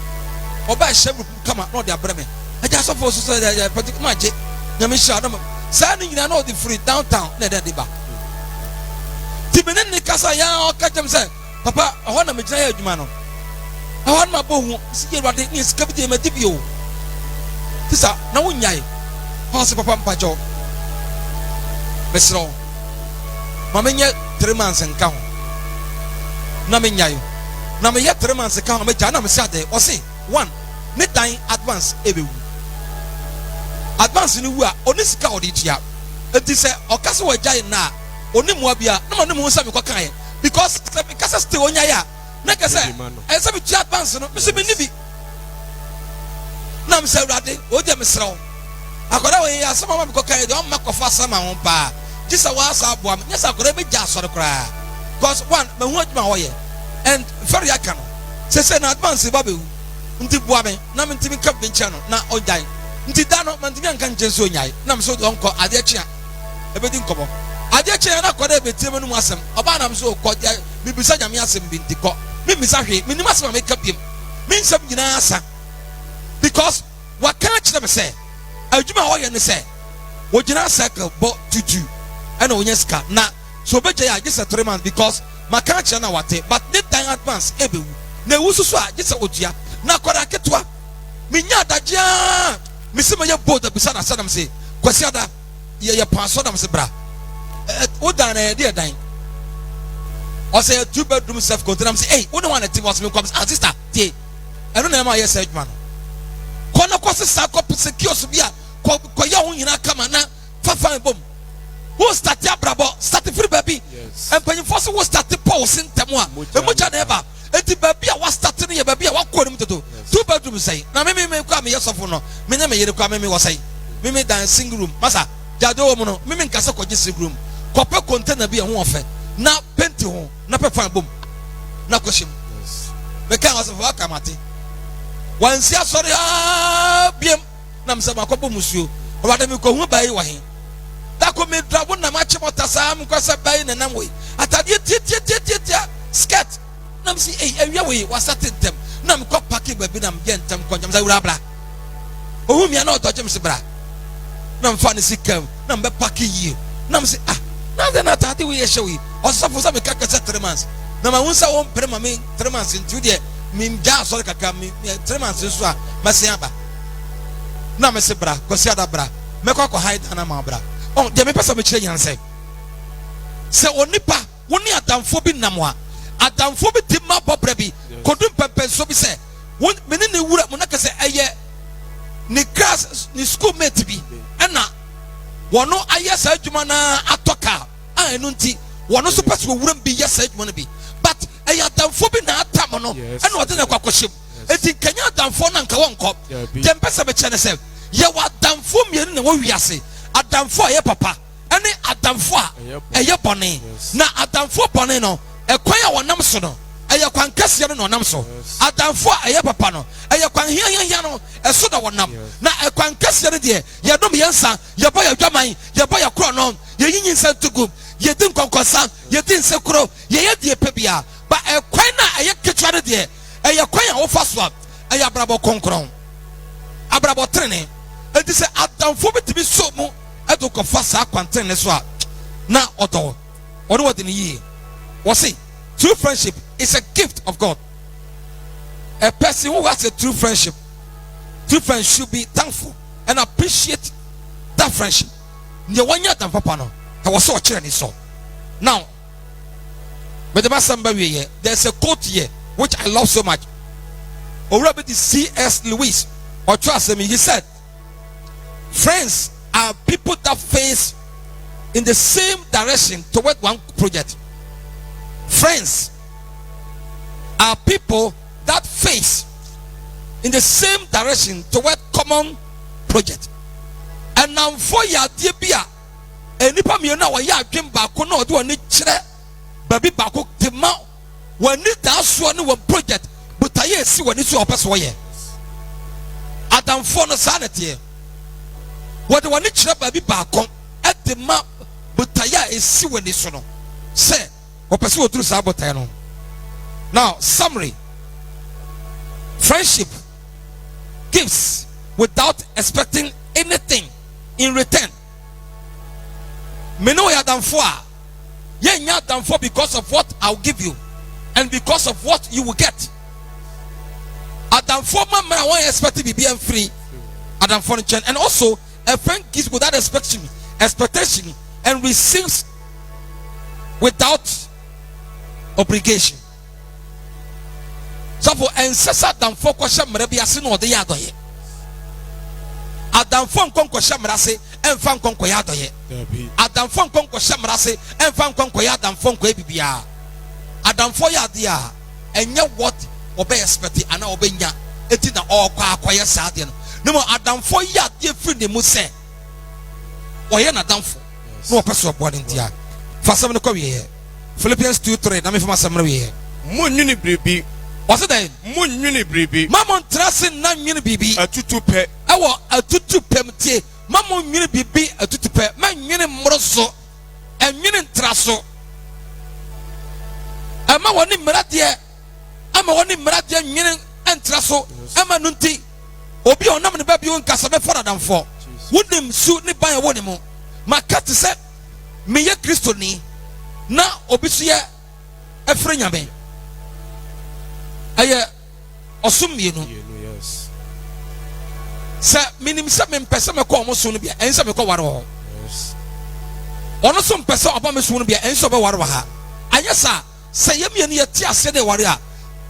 oba e hyam rupum kama no de abreme aja so for so Pentecostal maje nyame hya no sa ni nyina no de free downtown na de ba tibenen ni kasa ya o ka jem se papa ho na me gina ya adwuma no ho na bo hu sike rwade ni sika bi de ma dibio tisa na wonyai pause papa mpajo mesro mamenye 3 months nka ho na menyai na me ye 3 months ka ho me ja na me sade o se 1 ne dan advance ebewu advance ni wu a oni sika odi tia enti se okase wajai na oni mu bia na mo ne mu sa me kwa kan because se me kasa stay onya ya na kasa e se me tia advance no me se me ni bi na me se urade o je me srawo akoda we ya sama ma me kwa kan de o ma kofa sama ho pa jisa wa sa aboa me nyesa akoda be ja sore kra because one me hu adwuma ho ye and very aka no se na advance ba be wu nti boa me na me ntimi ka bencha no na ojai nti da no man ntimi anka nche so nyai na me so do nko ade chia ebedi nkobo ade chia na akoda be tie me no mu asem oba na me so ko bibisa nyame asem bi nti ko me misa hwe me nim asem me ka biem me nsem nyina asa because what can I me say adwuma ho ye ne say wo gina circle bo tutu ana onyeska na so beje ya just 3 months because makacha na wate but the time advance ebewu na ewususu a just odua na kwara ketwa minya adagea misema ye bold bisa na sadam say kwasi ada ye paso dam se bra odan na de dan o say 2 bedroom self contained am say hey we don't want to was me come sister tie eno na ma yes adwuma no kono kwase sa ko secure bia ko ya ho nyina kama na fafa bom who start abrabo start free baby and when you force who start pause ntemo a emuja na eba enti baby a wa start ne ya baby a wa ko nim toto 2 bedroom say na me kwa me yesofo no me na me yere kwa me wo say me dan single room masa jado wo no me nkasa ko je single room ko pe container bi e ho ofe na penti ho na pe fan bom na ko shim me kan was for akamate wansi asori biem na mse makobo musuo obade mi ko hu bai wa he da ko me drabo na ma chimota sa m kwasa bai na nam we atade tie skirt na msi awia we wasate dem na m ko packing baby na m je ntem ko nyam za wura bra ohu mi na otoje mse bra na m fa ne sikam na m be packing yi na m se na de na tade we ye shewi osofo sa me kakasa 3 months na ma wonsa won pre ma me 3 months ntu de mi ja so kaka mi 3 months so a masia ba na me se bra ko sia da bra me ko hide na ma bra on de me pesa me kire yanse se onipa woni adamfo bi namwa adamfo bi timma bobra bi kodum pepe so bi se won me ne wura mo na kase eye ni class ni school mate bi na wono aye sa adwuma na atoka enu nti wono so pese wura bi ye sa adwuma na bi but eye adamfo bi na atam no ena ode na kwakohyem eti kanya adamfo na nka wonko dem pese be kire se ye wa adamfo mienu na wo wiase adamfo aye papa ene adamfo a eye bone na adamfo bone no ekwan a wonam so no eye kwan kase no wonam so adamfo aye papa no eye kwan hia no eso da wonam na ekwan kase no de ye dom yensa ye boy adwaman ye boy akro no ye yinyin santugu ye din konkosa ye din sekro ye ye de pebia ba ekwan na eye ketwa no de eye kwan a wo fa so eye abrabo konkron abrabo trene enti se adamfo betibi so mu edo ko fa sa kwanten ne so a na odo what in ye was say true friendship is a gift of God. A person who has a true friend should be thankful and appreciate that friendship. Nye wanya dan papa no I was so chere ni so now but the somebody here there's a quote here which I love so much. Already C.S. Lewis or trust me, he said friends are people that face in the same direction toward one project. Friends are people that face in the same direction toward common project. And now for ya dear bia enipa mi na wa ya adwem ba ko na ode oni kire baby ba ko tema wani da so ne one project but aye si wani so opese wo ye adam for no sanity wode wani kire baby ba ko de ma botaya esi wani so no say opese wo turu sa botaya no. Now summary: friendship gives without expecting anything in return. Me know ya done for. Ye nya done for because of what I'll give you and because of what you will get. Adam for man I want expect to be free. Adam for and also a friend gives without expectation and receives without obligation. So for ancestor Adam for question maybe I see no the yado ye. Adam for konko shamrase and fan konko yado ye. Adam for konko shamrase and fan konko yadam for ko bibia. Adam for yadia and yet what obey expect and obey nya eti na all kwaya sadia no more Adam for yadia free the muse. Oye na Adam for no person born in dia. For some ko we Philippians 2:3 na me for some we. Munni bribi. What's it then? Munni bribi. Mamon trasin na nyini bibi. Atutu pe. Ewo atutu pemtie. Mamon nyini bibi atutu pe. Man nyini mroso. En nyini traso. Ama woni mradie. Ama woni mradie nyini entraso. Ama nunti. Obi onam ne ba bi on kasa be for Adam for. Wonim su ne ban woni mo. Makati se me ye Kristo ni na obi su ye efre nyame. Aye osum mienu. Yes. Sa minim se me mpese me ko omo so no bia ense me ko ware ho. Yes. Ono so mpese oba me so no bia ense oba ware ha. Anya sa say ye mienu ye ti ase de ware a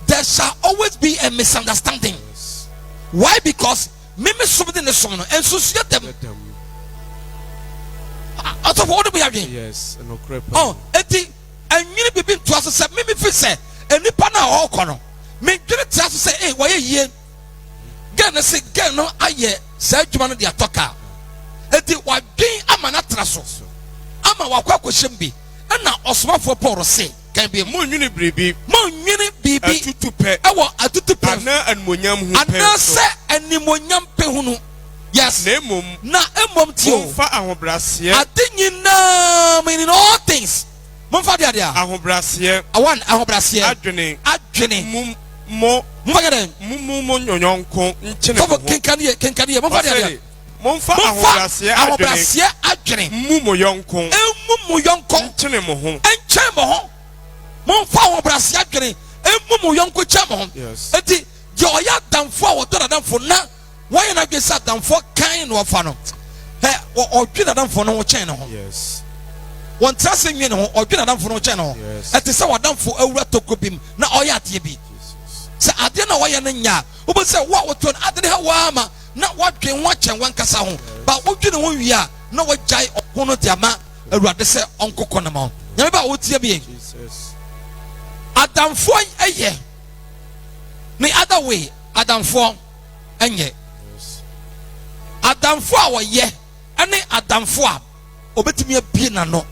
there shall always be a misunderstanding. Yes. Why? Because me so de ne so no enso so ye dem. Out of what we are doing. Yes, no crap. Oh, eti enwini bibi to aso se me fi se enipa na o kono. Me dwire ti aso se why ye gan se gan no aye sa adwuma no de atoka. Eti wadwen ama na traso. Ama wakwa kwhyem bi. Na osomafo Paul se kan bi Munni bribi. Munwini bibi. Atutu pe. Ewo atutu pe. Ana anmonyam hu pe. Ana se animonyam pe hunu. Yes. Na emom tio. Fa ahobrase. Adinyina in all things. Momfa dia dia. Ahobrase. Awan ahobrase. Adwene. Mo mfagade. Mo nyonyonko nchene. Fofo kenkanie momfa dia dia. Momfa ahobrase adwene. Mo yonko. Emu yonko nchene mo ho. Enche mo ho. Momfa ahobrase adwene. Emu yonko che mo ho. Yes. Eti je oya damfo a wodo damfo na why na gbe sa damfo kan no fa no. He odwe damfo no wo chen no ho. Yes. One trust in you know, or do not for no channel. At the sour down for a rat to copim, now or yat ye be. So I didn't know why ya. Who would say what would turn other Hawama, not what can watch and one casahon, but what do you know we are? No what jai or Hono Diama, a rather say Uncle Conamon. Never would see be. Adam for a year. The other way, Adam for a year. Adam for a year, and Adam for. Obetimi abie na no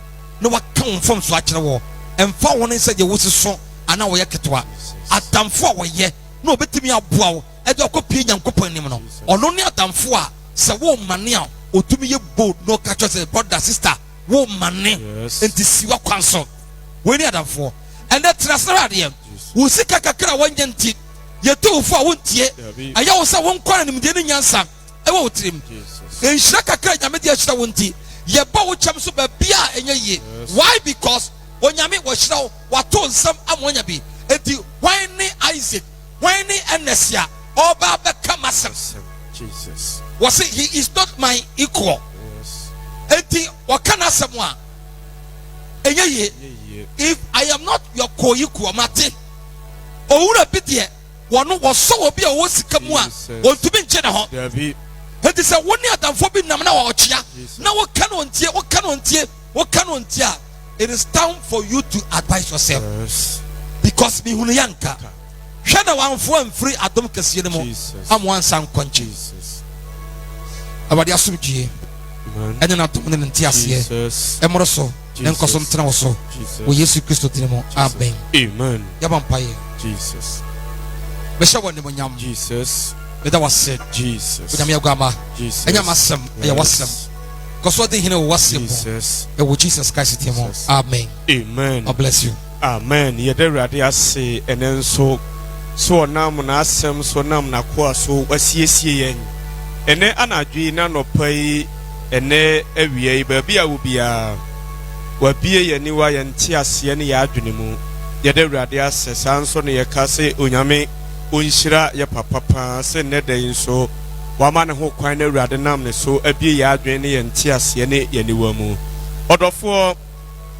waka won so akere wo emfa won nse je wosi so ana wo yeketwa adamfo a wo ye na obetimi aboa wo e de okopie nyankopon anim no ono ne adamfo a se wo mane a otumi ye bold no ka chose brother sister wo mane enti siwa kwanso we ni adamfo and that transfer de wo sika kakra wonye nti ye tofo a wontie aya wo se won kwan anim de ne nyansa e wo tirim enhira kakra nyame de ahira wonti ye bawo cham so ba bia enye ye. Why? Because onyame wo hira wo to nsam amonya bi eti why ni Isaac why ni Enesia oba be kamasem Jesus was it he is not my equal. Yes. Eti wakana semwa enye ye. If I am not your co-equal mate owura bidie wono wo so obi a wo sika mu a ontumi nche ne ho. It is a one year than for being Namana or Chia. Now, what cannot tear? It is time for you to advise yourself. Yes. Because me Hunianka. Shana one for and free Adam Casinimo. I'm one son conscious. About the Asuji. And then Atom and Tias. Emoroso. And Cosum Tranoso. We use Christo Tinimo. Amen. Amen. Yabampire. Jesus. Meshawan Jesus. That was said, Jesus. Jesus. Jesus. And you must some. Because the hino was Jesus. It will Jesus Christ. Jesus. Amen. Amen. God bless you. Amen. Yede Awurade ase enen so nam na asem so nam na koa so wasiesie yen. Ene anadwi na nopai ene awie ba bia wo bia wabie ye niwa ye nte ase ne ya adwene mu. Yede Awurade ase sanso ne ye ka se onyame onhyira ye papa se ne den so wama ne ho kwan na Awurade nam ne so abie ya adwene ne ye nte ase ne ye niwa mu. Odofo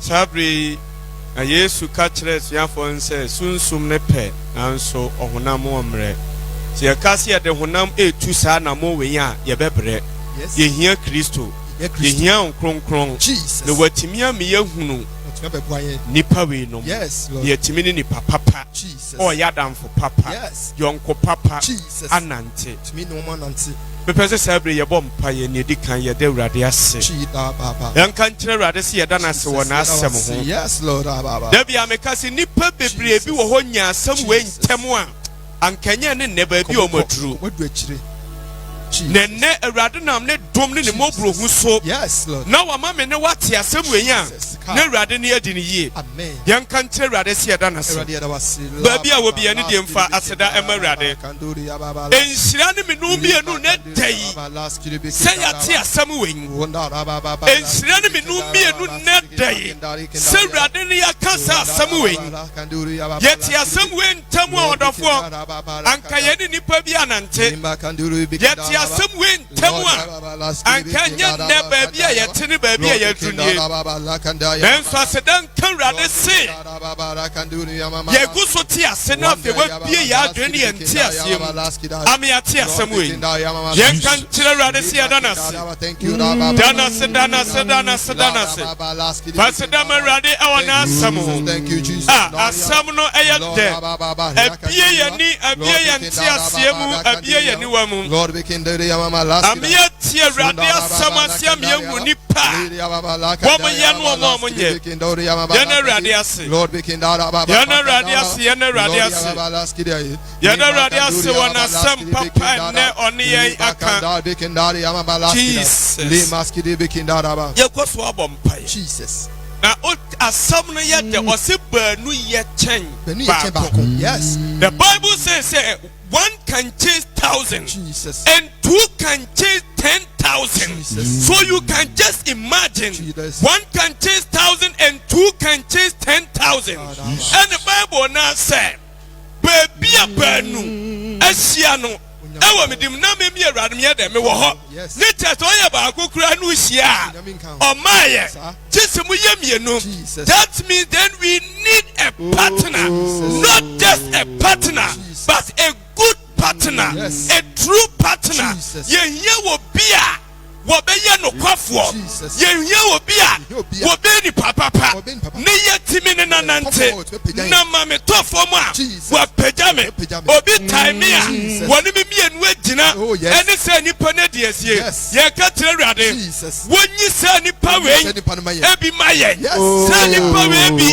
sabri na Yesu ka kyerɛ suafo nse sunsum ne pɛ nanso ɔhonam omre se yɛka se yɛde honam etu saa na mo we a yɛbɛbrɛ yɛhia Kristo yɛhia nkronkron na watimi ame yɛhunu nipa we no yɛtimi ne nipa papa ɔyadamfo papa yɔnko papa anante Bepese sabre ye bom pa ye ne dikan ye de Awurade ase. Yan kan kire Awurade se ye da na se wona asem ho. Yes Lord ababa. Da bia me ka se nipa bebre bi wo ho nya asem we ntem a ankanya ne ne ba bi o maduru. Wadu akire. Nene Awurade nam ne dom ne mobro hu so. Yes Lord. Na wa ma me ne wate asem we nya. Na Awurade ne adi ne yie. Amen. Yan kan kire Awurade se ye da na se. Ba bia wo bia ne de mfa aseda ema Awurade. Enhyira ne me no mienu ne dai. Se ya te asem we. Enhyira ne me no mienu ne dai. Se Awurade ne ya kasa asem we. Ye te asem we ntam a odofo. Anka ye ne nipa bi anante. Ye te asem we ntam a anka nye ne ba bia ye te ne ba bia ye dunie. Enso asedan kan Awurade se. Ye gu so te ase na fe wa bie ya adwene ye nte ase mu. Ame ya te asem we. Ye kan kire Awurade se ya dana se. Dana se. Fasedam Awurade e wona asem ho. Asem no e ye de. Abie ye ni abie ye nte ase mu abie ye ni wa mu. Lord we can do the yamama Ame ya te Awurade asem ase am ye hu nipa. Womo ye no womo nye. Yana Awurade ase. Lord we can do Yana Awurade ase. Yana Awurade ase. Yana Awurade ase wona asem papa ne one ye aka. Jesus. Ye kwaso abompa. Jesus. Na asam no ye de ose banu ye chen. Yes. The Bible says one can chase 1,000 Jesus. and two can chase 10,000. So you can just imagine one can chase 1,000 and two can chase 10,000. And the Bible now said, "Baby banu asiano." Ewa midim na me mi Awurade me de me wo ho. Ne teto ye ba akokura nu hia. O maye. Jesus mu ye mienu. That means then we need a partner. Not just a partner, but a good partner. A true partner. Ye hia wo bia. Wo be ye no kwafo. Ye hia wo bia. Wo be ni papa. Ne ye timi ne nanante. Na ma me tofo mu a. Wo pagya me. Obi time a. Wo ni me mienu agina. Ene se nipa na die sie. Ye ka tire Awurade. Wonyi se nipa we. Ebi maye. Se nipa we bi.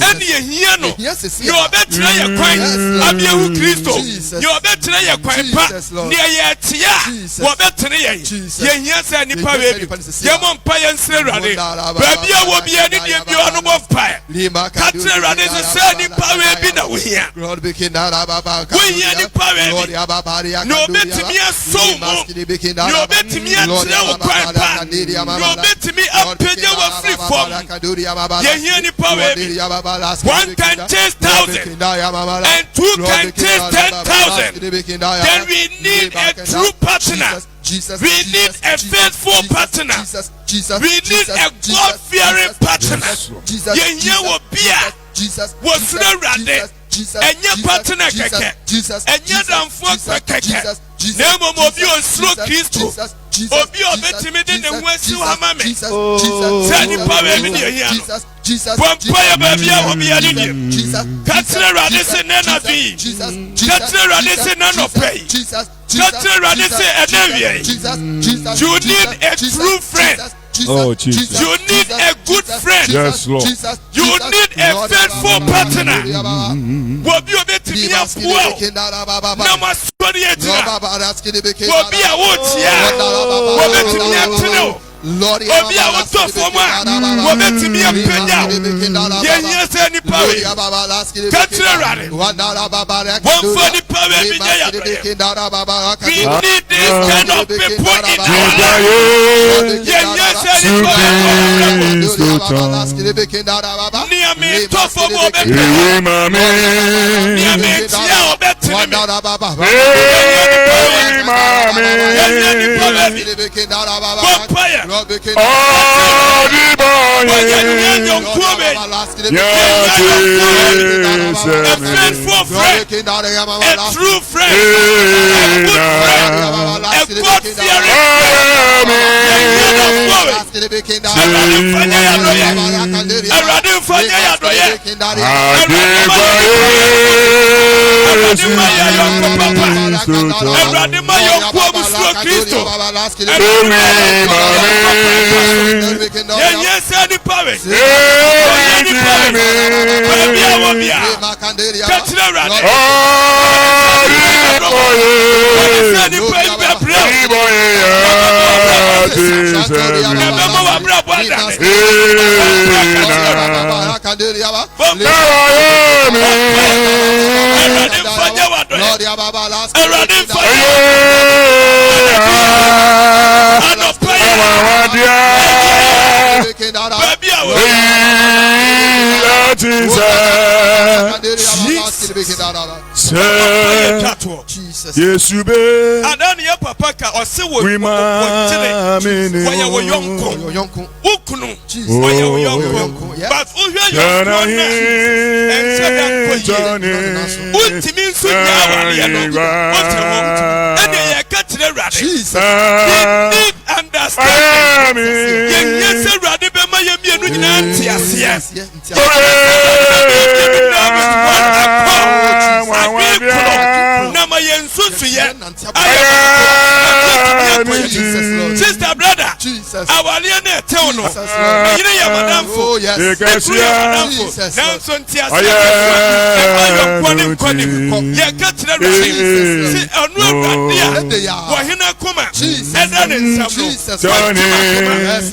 Ene ye hia no. Ye obetire ye kwan. Abia hu Kristo. Ye obetire ye kwan pa. Ne ye tia. Wo betire ye. Ye hia se nipa we bi. Ye mo mpa ye nsere Awurade. Ba bia wo bia ni die bi ono mo mpa. Ka tire Awurade se nipa we bi na wo hia. We hia nipa we bi. No betimi aso mo. No betimi atre wo kwan pa. No betimi apagya wo free form. Ye hia nipa we bi. One can chase 1,000 and two can chase 10,000. Then we need a true partner. We need a faithful partner. We need a God-fearing partner. Ye hia wo bia. Wo sura Awurade. Enye partner keke. Enye damfo keke. Nemo obi osuro Kristo. Obi obetimi de ne ho asi hama me. Sani power bi ne hia no. Pompa ya ba bia obi ani dim. Katre Awurade se na na bi. Katre Awurade se na no pay. Katre Awurade se enewie. You need a true friend. Oh, Jesus. You need a good friend. Yes, Lord. You need a faithful partner. Wobi obetimi afuo. Na masori etina. Wobi a wotia. Wobetimi atene. Lord, obi a woto fom a wobetimi apenya yehia sɛ nipa we katra rare wonfo nipa we bi nya ya we need this kind of people in our life yehia sɛ nipa ni ami to fom obetimi ni ami tia obetimi Jesus be adani ya papa ka ose wo wo yonko ukunu wo yonko but uhwe yonko na ensada koyi utimi nso nyawa ya no otemo ene ya ka tire rade need understand yense rade be ma yemienu nyina ntiase sister brother our liene tell no yire ya madam fo yes nanso ntiase ye ka tire rade si onu awrade ya wo hena koma eda ne nsam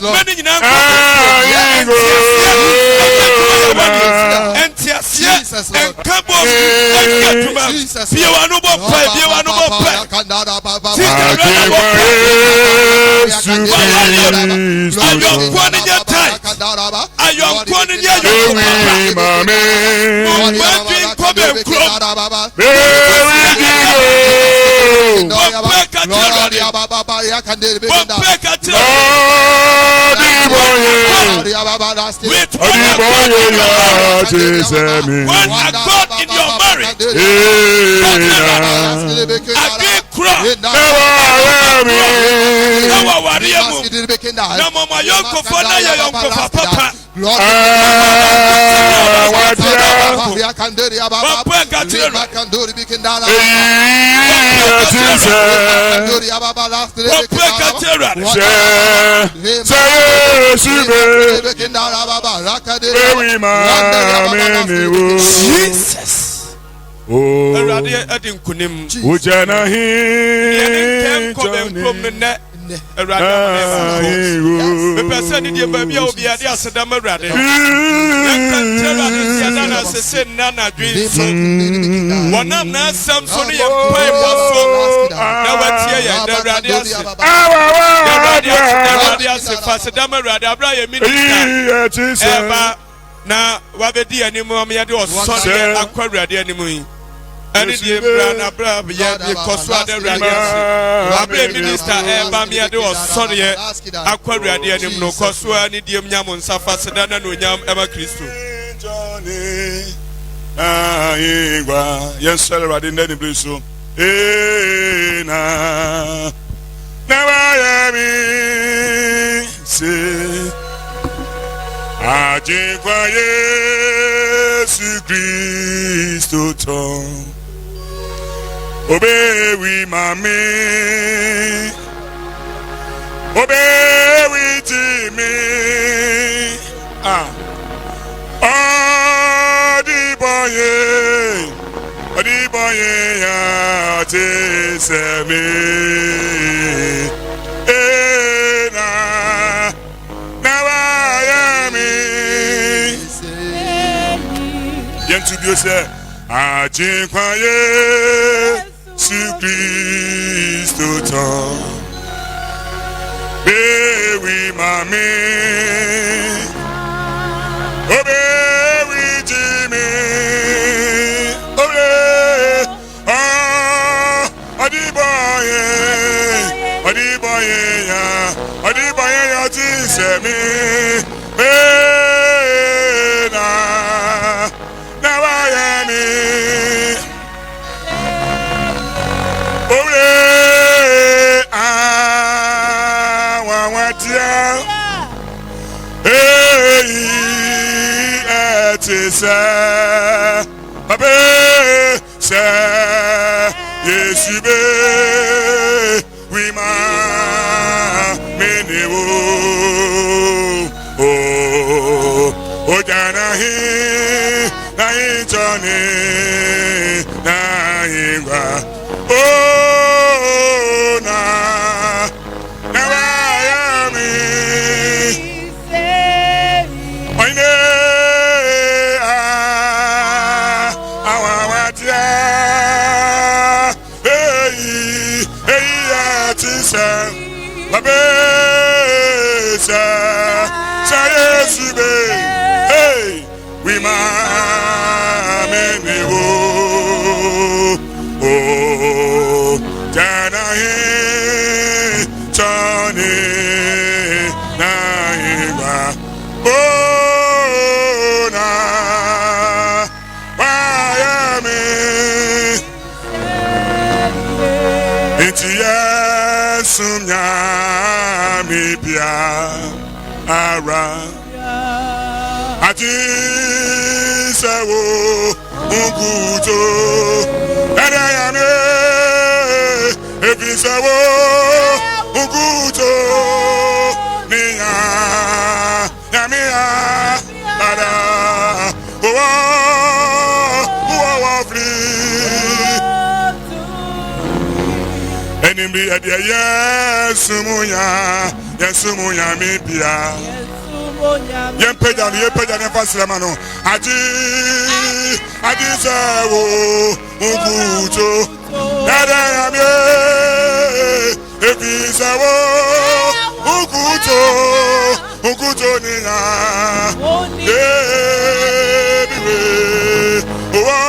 no mani nyina ntiase enkabo enkatuma bia wanu bo pa Jesus. Oh, I didn't kunim. Ujana he. The person in your baby will be at the Asadama Radi. Nana dreams. One of them, Samson, and Pipe was so. Now, what's here? The Radias, Fasadama Rada, Brian Minister. Now, what the dear anymore, me, I do a son aqua the enemy. And it's the brand yet because what the Radias, Minister, Bamia do a sorry, aqua the enemy, no cosua, any dear Yamun Safa Sedana, no Yam Emma Christo. Yes, sir, I didn't any blue so. Never say. Ajikwa Yesu Kristo ton Obewi mame Obewi timi Odiboye ya te seme Ena bio se ajinkwaye si Kristo ton bewi mami obe wi jimi obe adiboye ya ti semi na wayemi obe wawatia etisa babe se yesibe wima menewo ojanahi na itoni na ingwa na wayami oine awawatia atisa babesa sayesibe we ma menewo janahi chani na ingwa na wayami enti yesumnya mi bia ara ati sewo unguto adayame efi sewo unguto niya yamia bada wa free enimbi ade yesumunya mi bia yempeja ne fasilama no adi sewo unguto dada yame efi sewo unguto niya ebiwe wa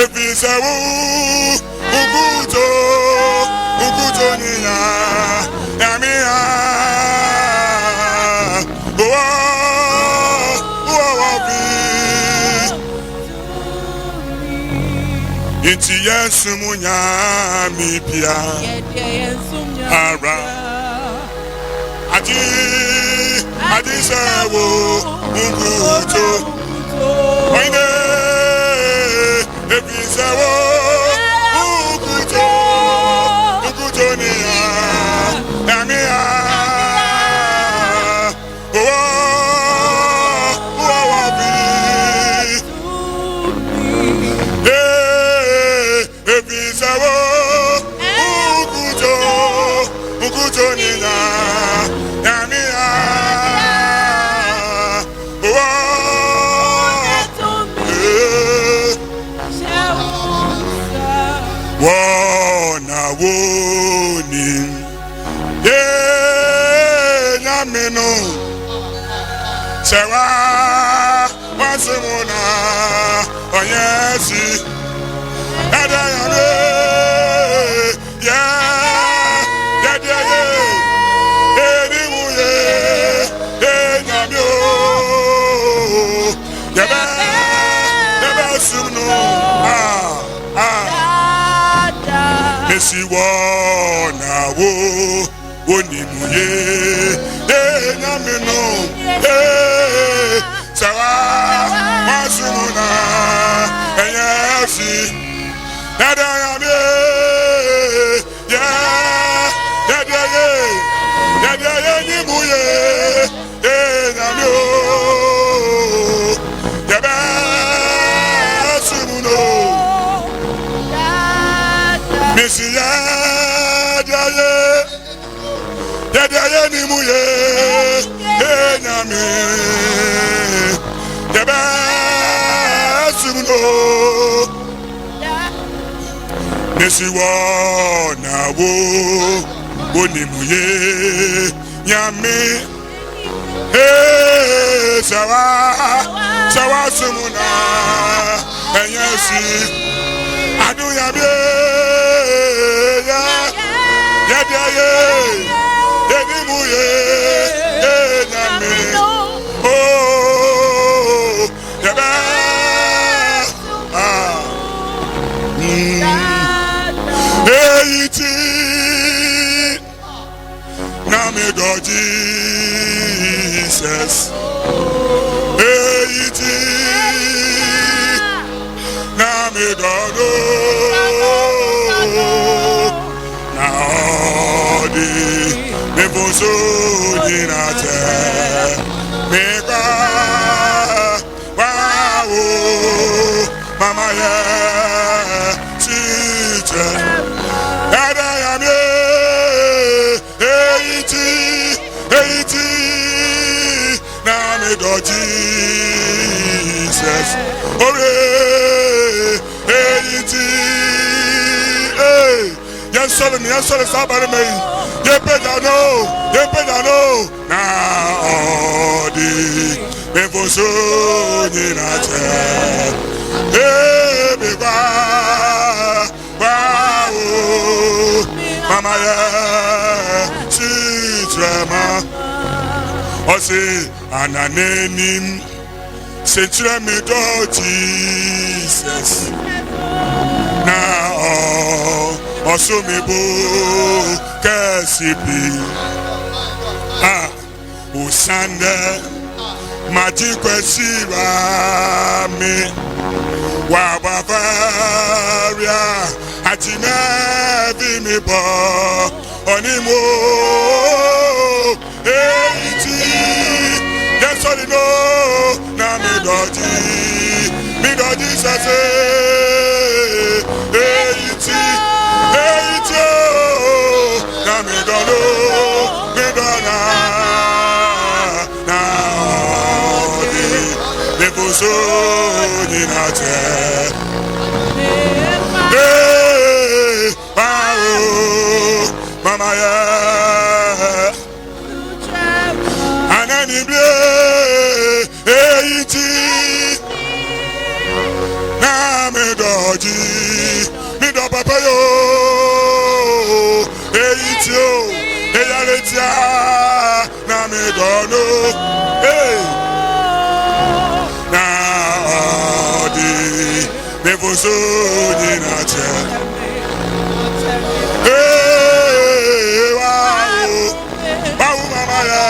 efi sewo unguto niya yamia inti yesumunya mi pia ara adi sewo unguto oine efi sewo unguto niya yamia Wona woni nyamino sewa wasimuna onyesi adayane edimuye enyamyo yebe sumno Esi wona wonimuye enyamino sawa masumuna enyasi nadayame yadaye nimuye enyamyo yabe sumuno Mesiya daye ni muye nyame yebe sumno nesi wo na wo onimuye nyame sawa sumuna enyesi adu yabe ya yedimuye nyame oh yebe eiti na me do Jesus eiti na me do na odi me boso dinate me ba wow mama ya teacher ada ya me eiti na me do Jesus ore eiti yes solo sabare me ye pedano na odi me foso ni na te be ba o mama ya si trema osi ananenim se treme do Jesus na osumibu kesipi usande majikwesira mi wabafaria atinevi mi bo onimo eiti yesoli no na mi doji sase eiti na mi dono mi dona na odi me buso ni na te mama ya anani ble eiti na me doji mi do papa yo eiti o eyaletia na me dono na odi me voso ni na che wow mama ya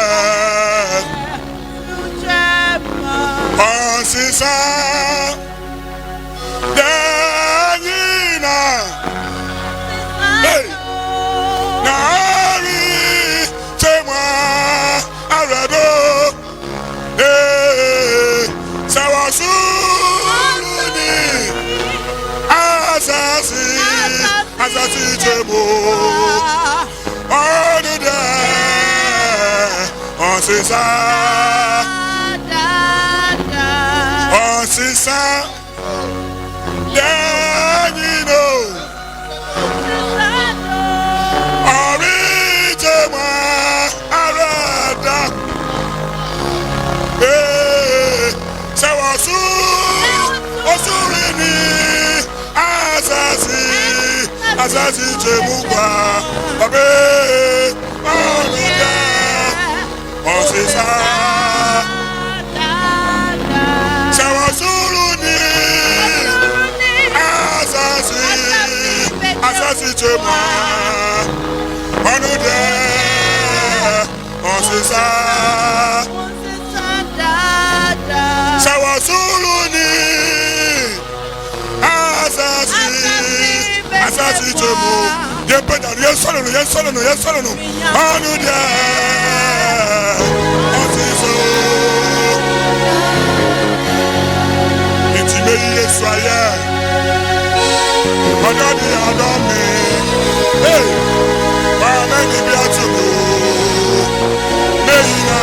sisa danina nari tema arado sawasuluni asasi temo onude sisa danino oritema arada sawasu osurini asasi temugba abe onude osisa sawasuluni asasi tema onude osisa sawasuluni asasi temo ye pedano ye solo no onude osiso itime Yesu aye ododi adomi ba me ni bi atumu meina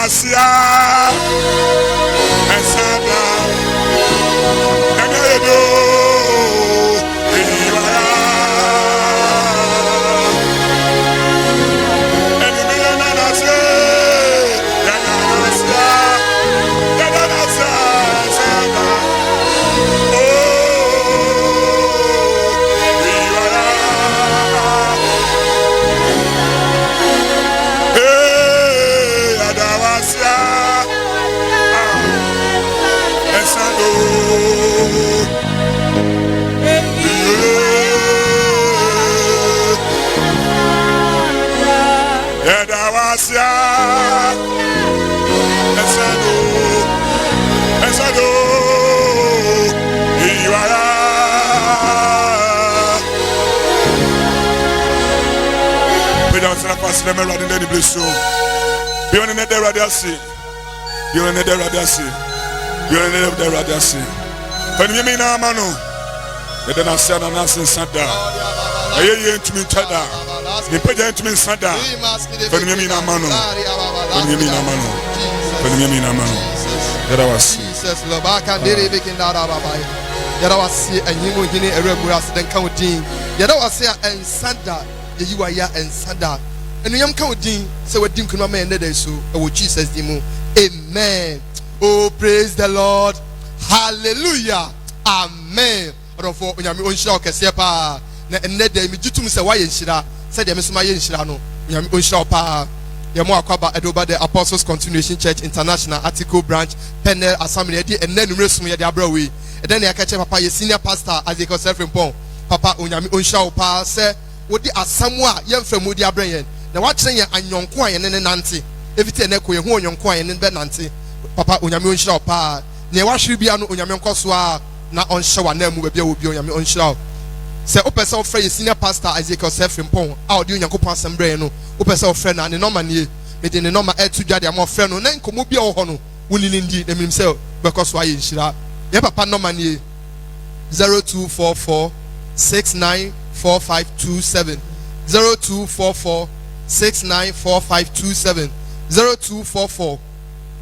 wasia esada nyamedo iwaya enimiya nanase yanasa yanasa esada Let me run in the bless you. Be on the radiasi. Be on the radiasi. Be on the radiasi. When you mean a mano, the then I said, and I said, Santa. I hear you to me, Tada. You put it to me, Santa. When you mean a mano. When you mean a mano. When you mean a mano. That was Jesus. Lobaka did it begin that about. Yet I was see and you will get a regular then come with Dean. Yet I was here and Santa. You are here and Santa. And you am counting, so what Dim can man that so Jesus Dimu. Amen. Oh, praise the Lord. Hallelujah. Amen. Or for when you own shock, Sepa, and let them do to me say why in Shira, said the Miss Mayan Shirano, you am own shop. Yamoakaba Adoba, the Apostles Continuation Church International Article Branch, Penel Assembly, and then Resum Yadabrowi. And then I catch Papa, your senior pastor, as they call self in Pong. Papa, Unyami Unshaw, say, what the Asamoah, young from Mudia Brain. Now what saying and young quiet and then Nancy? If it's an echo, young quiet and then Nancy. Papa Unyamun Shaw Pa. Near what should be an Unyamun Coswa, not on show and name will be on show. Say, Open South Frey, senior pastor Isaac Self in Pong, out doing your coupons and brain, Open South Friend and the Normani, making the normal air to Jadi, more friend, and then Komubia or Hono, willing indeed them himself, because why in Shira. Yeah, Papa Normani 0244 694527 0244 694527 0244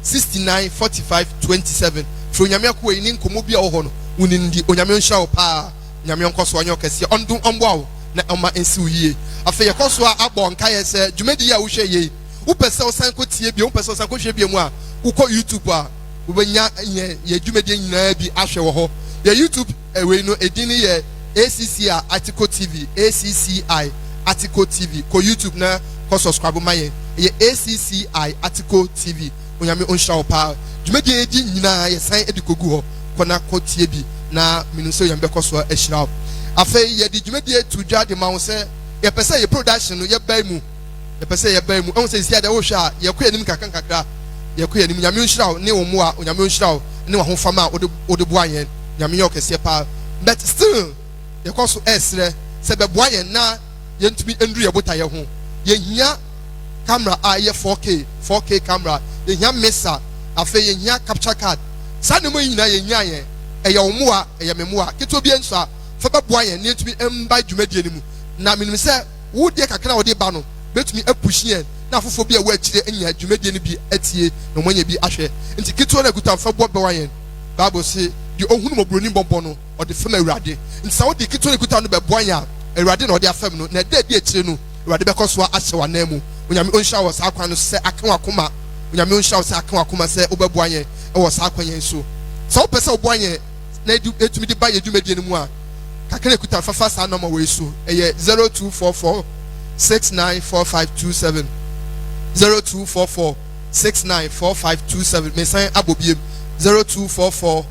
694527 from Yamiako in Komubia or winning the Onyamion Shaw Pa Yamion Coswanyo Cassia on do on wow na Oma and Suye. After your Coswa Abon Kaya said, Jumedia Ushe ye, Upesel Sanko Tibio, Pesel Sanko Shebia, who call YouTuber, when ya Jumedian Nabi Ashawo, your YouTube, we know a dinner ACCI Article TV, ACCI Article TV, ko YouTube na ko subscribe my ACCI Article TV. Onyame onshaw pa. Dwumadi edi nyina ye san edikogu ho kona ko tie bi na minuso yambe koso ehira. Afei ye di dwumadi etudwa de ma wo se ye pese ye production no ye bai mu. Ye pese ye bai mu. On se sia de wo hwa ye ko yanim kakra. Ye ko yanim nyame onhira ne wo mu a onyame onhira ne wo ho fama ode bo ayen. Nyame ye okese pa. But still ye koso esre se be bo ayen na ye ntumi endu ye bota ye ho. Ye hia camera aye 4K camera. Ye hia mesa afei ye hia capture card. Sa ne mo nyina ye hia ye eye wo mu a eye me mu a keto bi enso a fa be bo ayen ne ntumi emba dwumadi ani mu. Na minim se wo de kakra wo de ba no betumi apush yen na afofo bi a wo akire anya dwumadi ani bi atie no monya bi ahwe nti keto na guta fa bo be wayen Bible say di ohunu mo broni bombo no o de fam awurade nti sa wo de keto na guta no be bo anya awurade na o de afam no na de akire no awurade be koso ahye wana mu onyame onhya wo sa akwan no se akan akoma onyame onhya wo sa akan akoma se wo be bo anya e wo sa akwan yen so sa wo pese wo bo anya na etumi de ba ye dwumadi ani mu a kakere kuta fafa sa number we so eye 0244 694527 0244 694527 me san abobiem 0244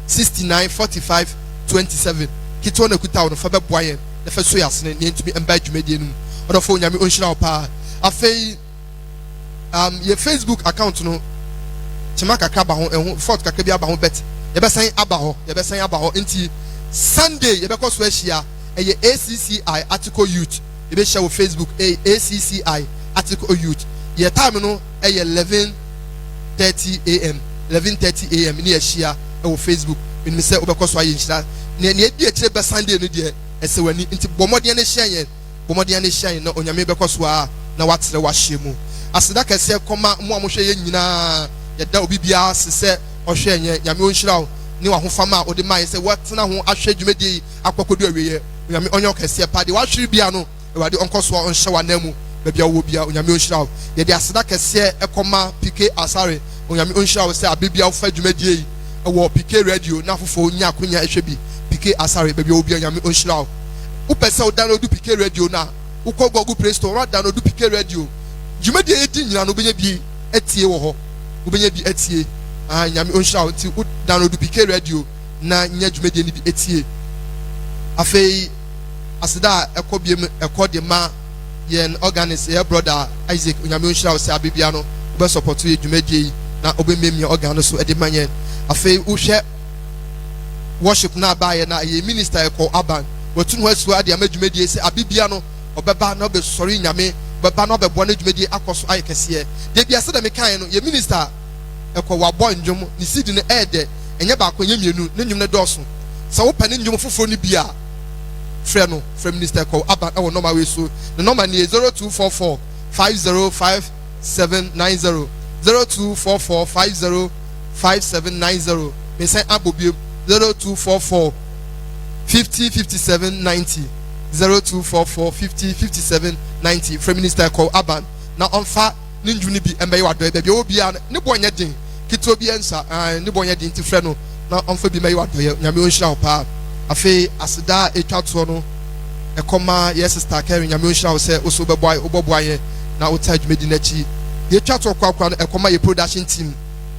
694527 kito na kuta wo fa be bo anya na fa so yasene ne ntumi emba dwumadi ani mu odo fo nyame onhira wo pa afei your Facebook account no chima kakra ba ho fort kakra bi aba ho bet ye be san aba ho nti Sunday ye be ko so ahia eye ACCI Article Youth ye be share wo Facebook ACCI Article Youth ye time no eye 11:30 am ni ahia wo Facebook me say wo be ko so aye nhira ne e di akire be Sunday no de ese wani nti bomodien ne hia yen na onyame be ko so a na watere wa hye mu aseda kese koma mo amohwe ye nyina yɛda obi bia sɛ ɔhwɛ nyɛ nyame onhyira wo ne wa ho fama ode mai sɛ watena ho ahwɛ dwumadi akwakodu awiye nyame onyo kese pa de wahwere bia no ewade onkoso onhye wa namu baabi a wo bia nyame onhyira wo yɛde aseda kese ekoma PK Asare nyame onhyira wo sɛ abibia wo fa dwumadi yi ɛwɔ PK radio na fofo nya akonya ehwɛ bi PK Asare baabi a wo bia nyame onhyira wo upese o download PK radio na ukọ Google Play Store wa download PK radio dwumadi edi nyina no benya bi etie wo ho obenya bi etie nyame onhyira wo ti download PK radio na nya dwumadi ni bi etie afei aseda ekọ biem ekọ de ma yen organist ye brother Isaac nyame onhyira wo se abibia no be support ye dwumadi na obememia organ so ede manye afei uhwe worship na ba ye na ye minister ekọ aban watun ho asu ade amadwumadi se abibia no obeba na obesori nyame baba na obebo na dwumadi akoso ayekese de bia se de mekan no ye minister ekọ wabo ndwom ni sidi no ede enye ba akonya mienu ne nwum ne doso se wo pane ndwom foforo ni bia frɛ no frɛ minister ekọ aban e wo normal we so the number ni 0244 505790 0244 505790 me say abobiem 0244 505790 0244 505790 from minister call aban na onfa ninju ni bi embe wado be obi a ne bonye din kito bi ensa ne bonye din ti frɛ no na onfa bi me wado nyame onhyira pa afi aseda etwato no ekoma yes sister Karen nyame onhyira wo sɛ oso beboy oboboaye na otage medi na chi ye twato kwakwa no ekoma ye production team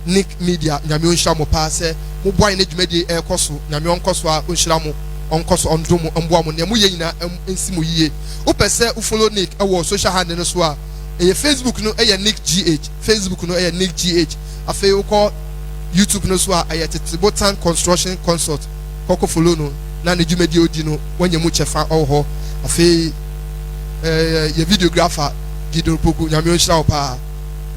Nick Media nyame onhyira mo pa sɛ mo boy na dwumadi ekoso nyame onkoso a onhyira mo onkoso ondomo omboa mo ne mo ye nyina ensi mo yie opese u follow Nick ewo social handle no so a Facebook no Nick GH Facebook no Nick GH afei wo call YouTube no so a Tetibotan Construction Consult koko follow no na ne dwumadi odi no wanya mu chefa oho afei ye videographer Gideon Poku nyame onhyira pa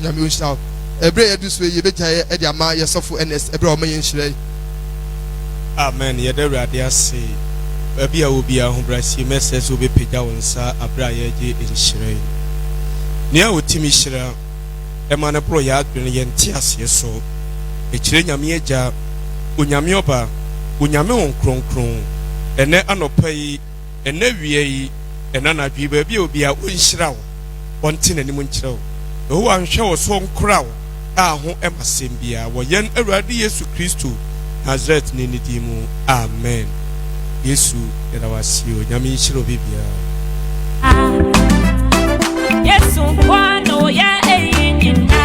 nyame onhyira ebre ye duso ye bejaye e de ama ye sofo NS ebre o maye nhyira. Amen. Yɛda Awurade ase. Baabi a obi a ho brasi message obi pagya wo nsa abra yɛ gye nhyira. Nea otimi hyira ɛma ne bro yɛ adwene yɛ nte ase so. Ekyire nyame agya, onyame oba, onyame won kronkron. Ɛnɛ anɔpa yi, ɛnɛ wie yi, ɛna nadwi baabi a obi a onhyira wo. Ɔnte n'anim nkyerɛ wo. Ɛho anhwɛ wo so nkora wo a ho ɛmasɛm bia wɔ yɛn Awurade Yesu Kristo Nazareth ni nidimu. Amen. Yesu erawasio nyame nhyira bibia. Yesu kwano ya eyinina.